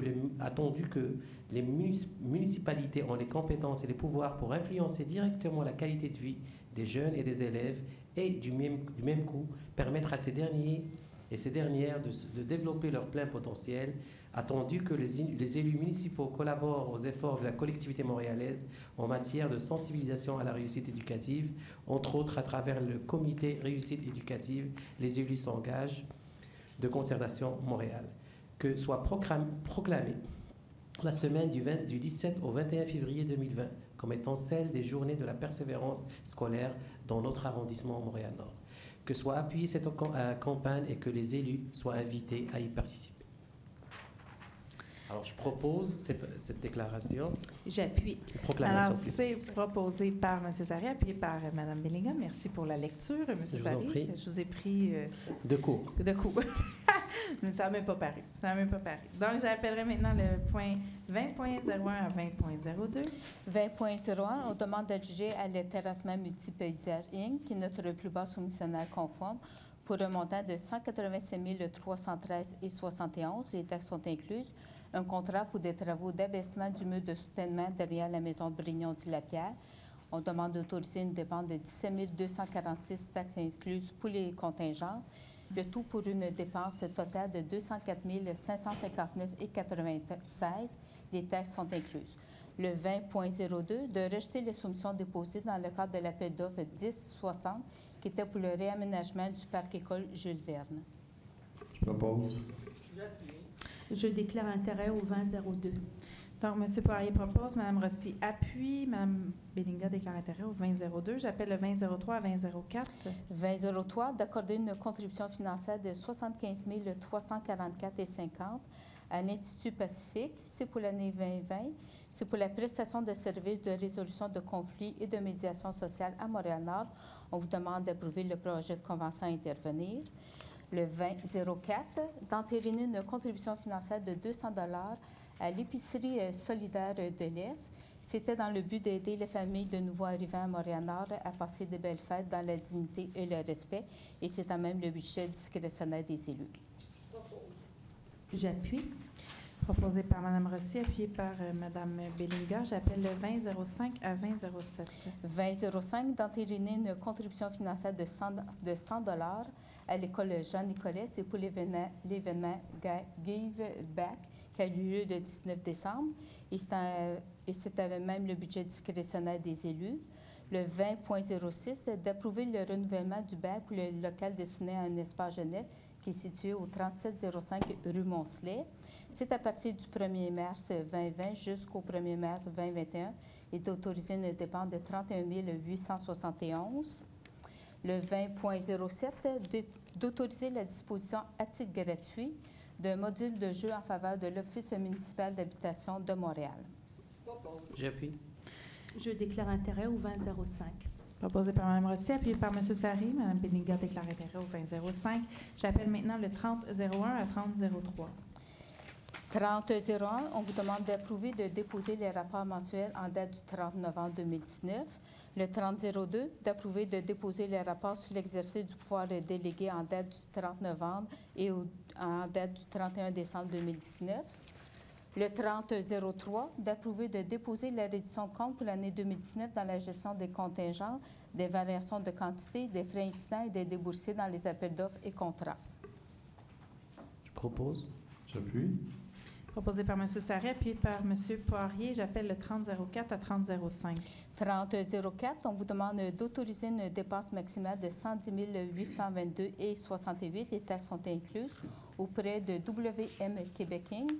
les municipalités ont les compétences et les pouvoirs pour influencer directement la qualité de vie des jeunes et des élèves et du même coup permettre à ces derniers et ces dernières de développer leur plein potentiel, attendu que les élus municipaux collaborent aux efforts de la collectivité montréalaise en matière de sensibilisation à la réussite éducative, entre autres à travers le comité réussite éducative, les élus s'engagent de concertation Montréal. Que soit proclamée la semaine du 17 au 21 février 2020 comme étant celle des journées de la persévérance scolaire dans notre arrondissement Montréal-Nord. Que soit appuyée cette campagne et que les élus soient invités à y participer. Alors, je propose cette déclaration. J'appuie. Proclamation. Alors, c'est proposé par M. Sari, appuyé par Mme Bellingham. Merci pour la lecture, M. Sari. Je vous en prie. Je vous ai pris... de cours. De cours. Mais ça n'a même pas paru. Donc, j'appellerai maintenant le point 20.01 à 20.02. 20.01, on demande d'adjuger à l'intéressement multipaysage Inc., qui est notre plus bas soumissionnaire conforme, pour un montant de 187 313,71 $. Les taxes sont incluses. Un contrat pour des travaux d'abaissement du mur de soutènement derrière la maison Brignon-Dillapierre. On demande d'autoriser une dépense de 17 246 taxes incluses pour les contingents. Le tout pour une dépense totale de 204 559,96 $. Les taxes sont incluses. Le 20.02, de rejeter les soumissions déposées dans le cadre de l'appel d'offres 1060, qui était pour le réaménagement du parc école Jules Verne. Je propose. Je déclare intérêt au 20.02. Donc, M. Poirier propose, Mme Rossi appuie, Mme Bellinga déclare intérêt au 20.02. J'appelle le 20.03 à 20.04. 20.03, d'accorder une contribution financière de 75 344,50 $ à l'Institut Pacifique. C'est pour l'année 2020. C'est pour la prestation de services de résolution de conflits et de médiation sociale à Montréal-Nord. On vous demande d'approuver le projet de convention à intervenir. Le 20.04, d'entériner une contribution financière de 200 $ à l'épicerie solidaire de l'Est. C'était dans le but d'aider les familles de nouveaux arrivants à Montréal-Nord à passer de belles fêtes dans la dignité et le respect. Et c'est quand même le budget discrétionnaire des élus. J'appuie. Proposé par Mme Rossi, appuyé par Mme Bellinga. J'appelle le 20.05 à 20.07. 20.05, d'entériner une contribution financière de 100 $ à l'école Jean-Nicolet. C'est pour l'événement Give Back qui a eu lieu le 19 décembre. Et c'était même le budget discrétionnaire des élus. Le 20.06, d'approuver le renouvellement du bail pour le local destiné à un espace jeunesse qui est situé au 3705 rue Moncelet. C'est à partir du 1er mars 2020 jusqu'au 1er mars 2021 et d'autoriser une dépense de 31 871. Le 20.07, d'autoriser la disposition à titre gratuit d'un module de jeu en faveur de l'Office municipal d'habitation de Montréal. J'appuie. Je déclare intérêt au 2005. Proposé par Mme Rossi, appuyé par M. Sarry. Mme Béninga déclare intérêt au 2005. J'appelle maintenant le 3001 à 3003. 3001, on vous demande d'approuver de déposer les rapports mensuels en date du 30 novembre 2019. Le 3002, d'approuver de déposer les rapports sur l'exercice du pouvoir délégué en date du 30 novembre et en date du 31 décembre 2019. Le 3003, d'approuver de déposer la reddition de compte pour l'année 2019 dans la gestion des contingents, des variations de quantité, des frais incidents et des déboursés dans les appels d'offres et contrats. Je propose. J'appuie. Proposé par M. Sarret, appuyé par M. Poirier. J'appelle le 3004 à 3005. 3004, on vous demande d'autoriser une dépense maximale de 110 822,68. Les taxes sont incluses auprès de WM Québec Inc.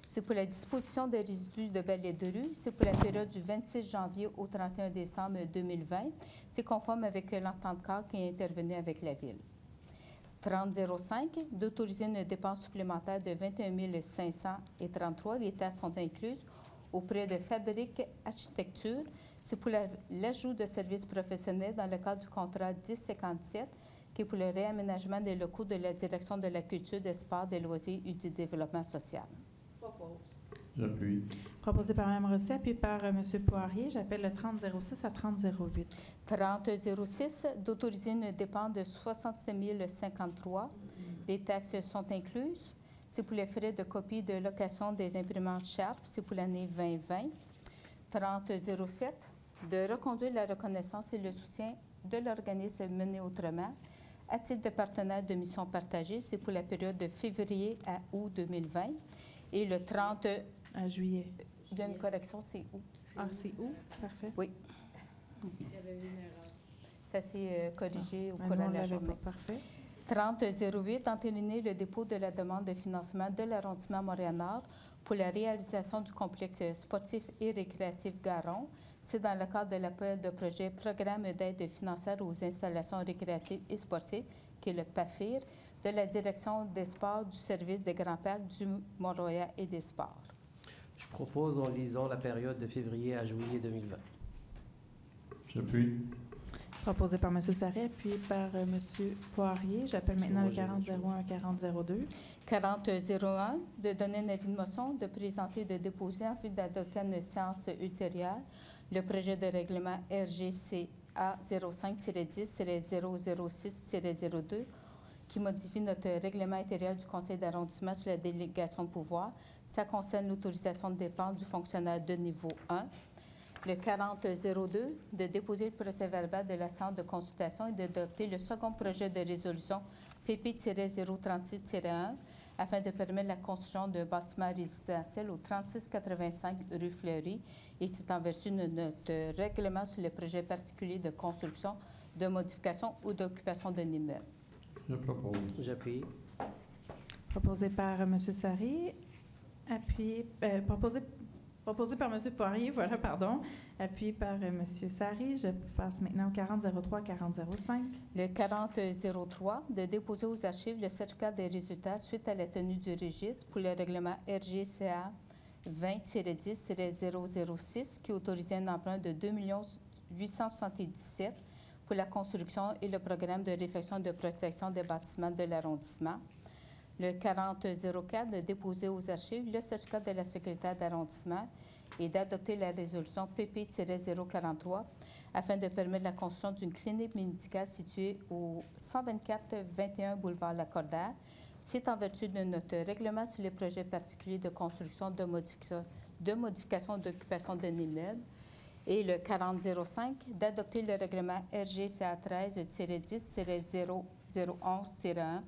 C'est pour la disposition des résidus de balais de rue. C'est pour la période du 26 janvier au 31 décembre 2020. C'est conforme avec l'entente cadre qui est intervenue avec la Ville. 3005, d'autoriser une dépense supplémentaire de 21 533. Les taxes sont incluses auprès de Fabrique Architecture. C'est pour l'ajout de services professionnels dans le cadre du contrat 1057, qui est pour le réaménagement des locaux de la Direction de la culture, des sports, des loisirs et du développement social. J'appuie. Proposé par Mme Rossi, appuyé par M. Poirier. J'appelle le 3006 à 3008. 3006, d'autoriser une dépense de 67 053. Les taxes sont incluses. C'est pour les frais de copie de location des imprimantes Sharp. C'est pour l'année 2020. 3007, de reconduire la reconnaissance et le soutien de l'organisme Mené Autrement à titre de partenaire de mission partagée. C'est pour la période de février à août 2020. Et le 30... À juillet. Il y a une correction, c'est août. Ah, c'est août? Parfait. Oui. Il y avait une erreur. Ça s'est corrigé au cours de la journée. Parfait. 3008, entériner le dépôt de la demande de financement de l'arrondissement Montréal-Nord pour la réalisation du complexe sportif et récréatif Garon. C'est dans le cadre de l'appel de projet Programme d'aide financière aux installations récréatives et sportives, qui est le PAFIR, de la Direction des sports du service des Grands Parcs du Mont-Royal et des sports. Je propose en lisant la période de février à juillet 2020. J'appuie. Proposé par M. Sarret, appuyé par M. Poirier. J'appelle maintenant le 4001 à 4002. 4001, de donner un avis de motion, de présenter, de déposer en vue d'adopter une séance ultérieure le projet de règlement RGCA 05-10-006-02 qui modifie notre règlement intérieur du Conseil d'arrondissement sur la délégation de pouvoir. Ça concerne l'autorisation de dépenses du fonctionnaire de niveau 1. Le 4002, de déposer le procès-verbal de la séance de consultation et d'adopter le second projet de résolution PP-036-1 afin de permettre la construction d'un bâtiment résidentiel au 3685 rue Fleury. Et c'est en vertu de notre règlement sur les projets particuliers de construction, de modification ou d'occupation d'un immeuble. Je propose. J'appuie. Proposé par M. Sarry, proposé par M. Poirier, voilà, pardon, appuyé par M. Sarry. Je passe maintenant au 4003 4005. Le 4003, de déposer aux archives le certificat des résultats suite à la tenue du registre pour le règlement RGCA 20-10-006 qui autorisait un emprunt de 2 877 pour la construction et le programme de réfection et de protection des bâtiments de l'arrondissement. Le 4004, de déposer aux archives le certificat de la secrétaire d'arrondissement et d'adopter la résolution PP-043 afin de permettre la construction d'une clinique médicale située au 124-21 boulevard Lacordaire. C'est en vertu de notre règlement sur les projets particuliers de construction, de modification et d'occupation d'un immeuble. Et le 4005, d'adopter le règlement RGCA 13-10-0 011-1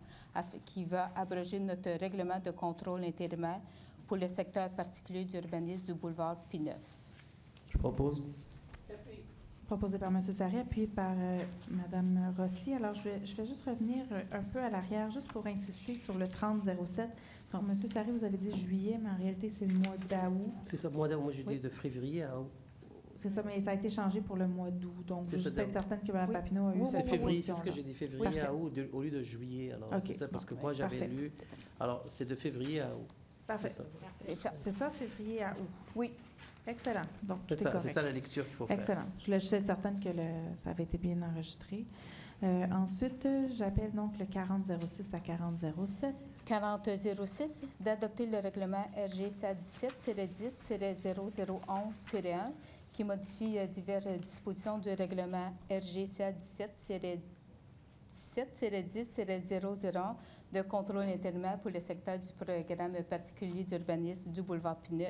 qui va abroger notre règlement de contrôle intérimaire pour le secteur particulier d'urbanisme du boulevard P9. Je propose. Proposé par M. Sarry, appuyé par Mme Rossi. Alors, je vais juste revenir un peu à l'arrière, juste pour insister sur le 30-07. Donc, M. Sarry, vous avez dit juillet, mais en réalité, c'est le mois d'août. C'est ça, mois d'août. Moi, je dis de février à août. C'est ça, mais ça a été changé pour le mois d'août. Donc, je veux juste être certaine que Mme Papineau a eu cette février, proposition. c'est ce que j'ai dit, février à août au lieu de juillet. Alors, c'est ça, parce que moi, j'avais lu. Alors, c'est de février à août. Parfait. C'est ça, février à août. Oui. Excellent. Donc, c'est ça la lecture qu'il faut faire. Excellent. Je voulais juste être certaine que ça avait été bien enregistré. Ensuite, j'appelle donc le 4006 à 4007. 4006, d'adopter le règlement RGCA 17-10-0011-1 qui modifie diverses dispositions du règlement RGCA 17-10-0001 de contrôle intérimaire pour le secteur du programme particulier d'urbanisme du boulevard P9.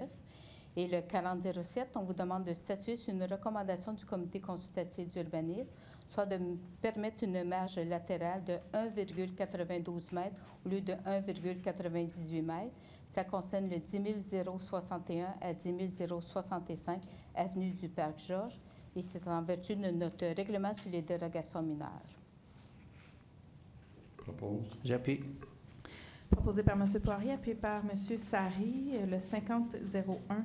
Et le 4007, on vous demande de statuer sur une recommandation du comité consultatif d'urbanisme, soit de permettre une marge latérale de 1,92 m au lieu de 1,98 m. Ça concerne le 10 061 à 10 065 avenue du Parc Georges et c'est en vertu de notre règlement sur les dérogations mineures. Propose. J'appuie. Proposé par M. Poirier, appuyé par M. Sarry, le 5001.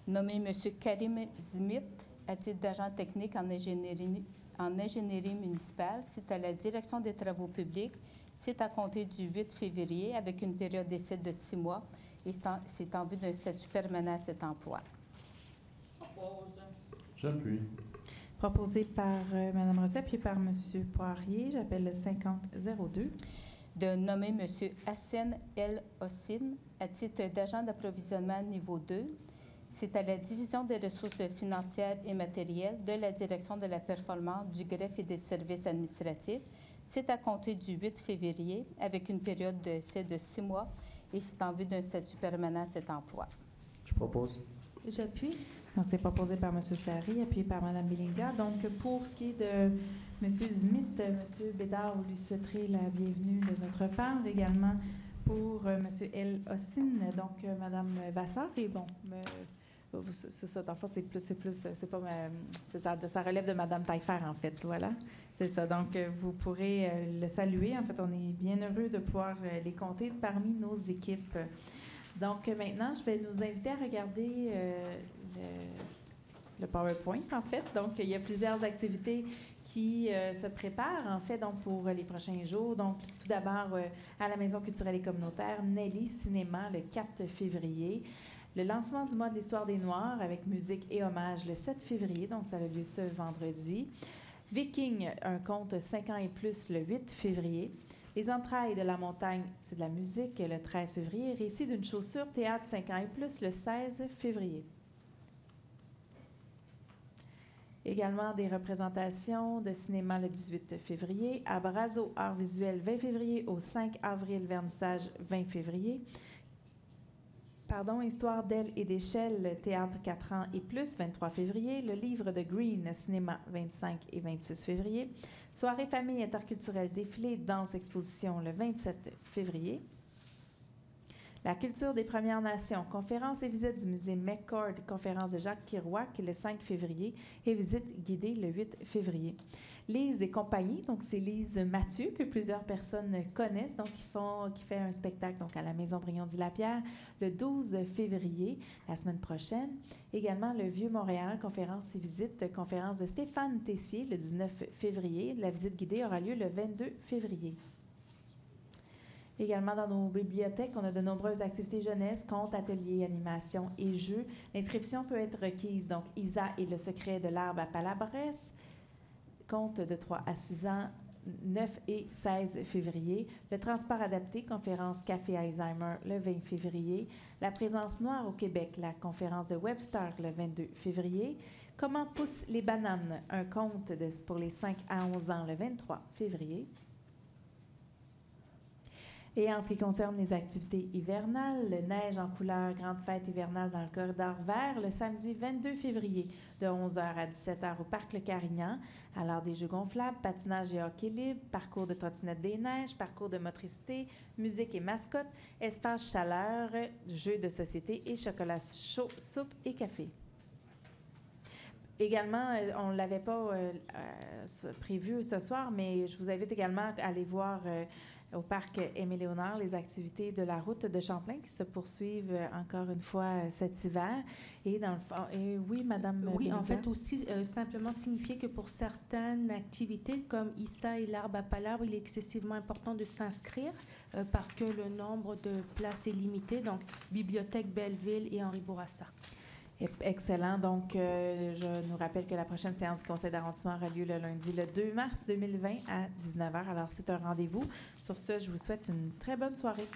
Nommer M. Karim Smith à titre d'agent technique en ingénierie municipale, c'est à la direction des travaux publics, c'est à compter du 8 février avec une période d'essai de 6 mois et c'est en vue d'un statut permanent à cet emploi. J'appuie. Proposé par Mme Rossi, appuyé par M. Poirier. J'appelle le 5002. De nommer M. Hassen El Hossin à titre d'agent d'approvisionnement niveau 2. C'est à la division des ressources financières et matérielles de la direction de la performance, du greffe et des services administratifs. C'est à compter du 8 février avec une période d'essai de 6 mois et c'est en vue d'un statut permanent à cet emploi. Je propose. J'appuie. Donc, c'est proposé par M. Sarry, appuyé par Mme Bilinga. Donc, pour ce qui est de M. Smith, M. Bédard, vous lui souhaiterez la bienvenue de notre part. Également pour M. El Hossin, donc Mme Vassar. Et bon, c'est ça, dans le fond, c'est pas ça relève de Mme Taillefer, en fait, voilà. C'est ça, donc vous pourrez le saluer. En fait, on est bien heureux de pouvoir les compter parmi nos équipes. Donc, maintenant, je vais nous inviter à regarder le PowerPoint, en fait. Donc, il y a plusieurs activités qui se préparent, en fait, donc pour les prochains jours. Donc, tout d'abord, à la Maison culturelle et communautaire, Nelly Cinéma, le 4 février. Le lancement du mois de l'Histoire des Noirs avec musique et hommage le 7 février, donc ça a lieu ce vendredi. Viking, un conte 5 ans et plus, le 8 février. Les entrailles de la montagne, c'est de la musique, le 13 février. Récit d'une chaussure, théâtre 5 ans et plus, le 16 février. Également des représentations de cinéma le 18 février. À Brazo, art visuel 20 février au 5 avril, vernissage 20 février. Histoire d'elle et d'échelle, théâtre 4 ans et plus, 23 février. Le livre de Green, cinéma 25 et 26 février. Soirée famille interculturelle, défilé, danse, exposition le 27 février. La culture des Premières Nations, conférence et visite du musée McCord, conférence de Jacques Kerouac le 5 février et visite guidée le 8 février. Lise et compagnie, donc c'est Lise Mathieu que plusieurs personnes connaissent, donc qui fait un spectacle donc à la Maison Brignon-du-Lapierre le 12 février, la semaine prochaine. Également le Vieux-Montréal, conférence et visite, conférence de Stéphane Tessier le 19 février. La visite guidée aura lieu le 22 février. Également, dans nos bibliothèques, on a de nombreuses activités jeunesse, contes, ateliers, animations et jeux. L'inscription peut être requise, donc Isa et le secret de l'arbre à Palabrès, contes de 3 à 6 ans, 9 et 16 février. Le transport adapté, conférence Café Alzheimer le 20 février. La présence noire au Québec, la conférence de Webster le 22 février. Comment poussent les bananes, un conte pour les 5 à 11 ans le 23 février. Et en ce qui concerne les activités hivernales, le neige en couleur grande fête hivernale dans le corridor vert le samedi 22 février de 11h à 17h au Parc Le Carignan, à l'heure des jeux gonflables, patinage et hockey libre, parcours de trottinette des neiges, parcours de motricité, musique et mascotte, espace chaleur, jeux de société et chocolat chaud, soupe et café. Également, on ne l'avait pas prévu ce soir, mais je vous invite également à aller voir au parc Aimé-Léonard les activités de la route de Champlain qui se poursuivent encore une fois cet hiver. Et dans le fond, oui, Madame. Oui, en fait aussi simplement signifier que pour certaines activités comme Issa et l'arbre à palabres, il est excessivement important de s'inscrire parce que le nombre de places est limité. Donc, Bibliothèque Belleville et Henri Bourassa. Excellent. Donc, je nous rappelle que la prochaine séance du conseil d'arrondissement aura lieu le lundi, le 2 mars 2020 à 19h. Alors, c'est un rendez-vous. Sur ce, je vous souhaite une très bonne soirée.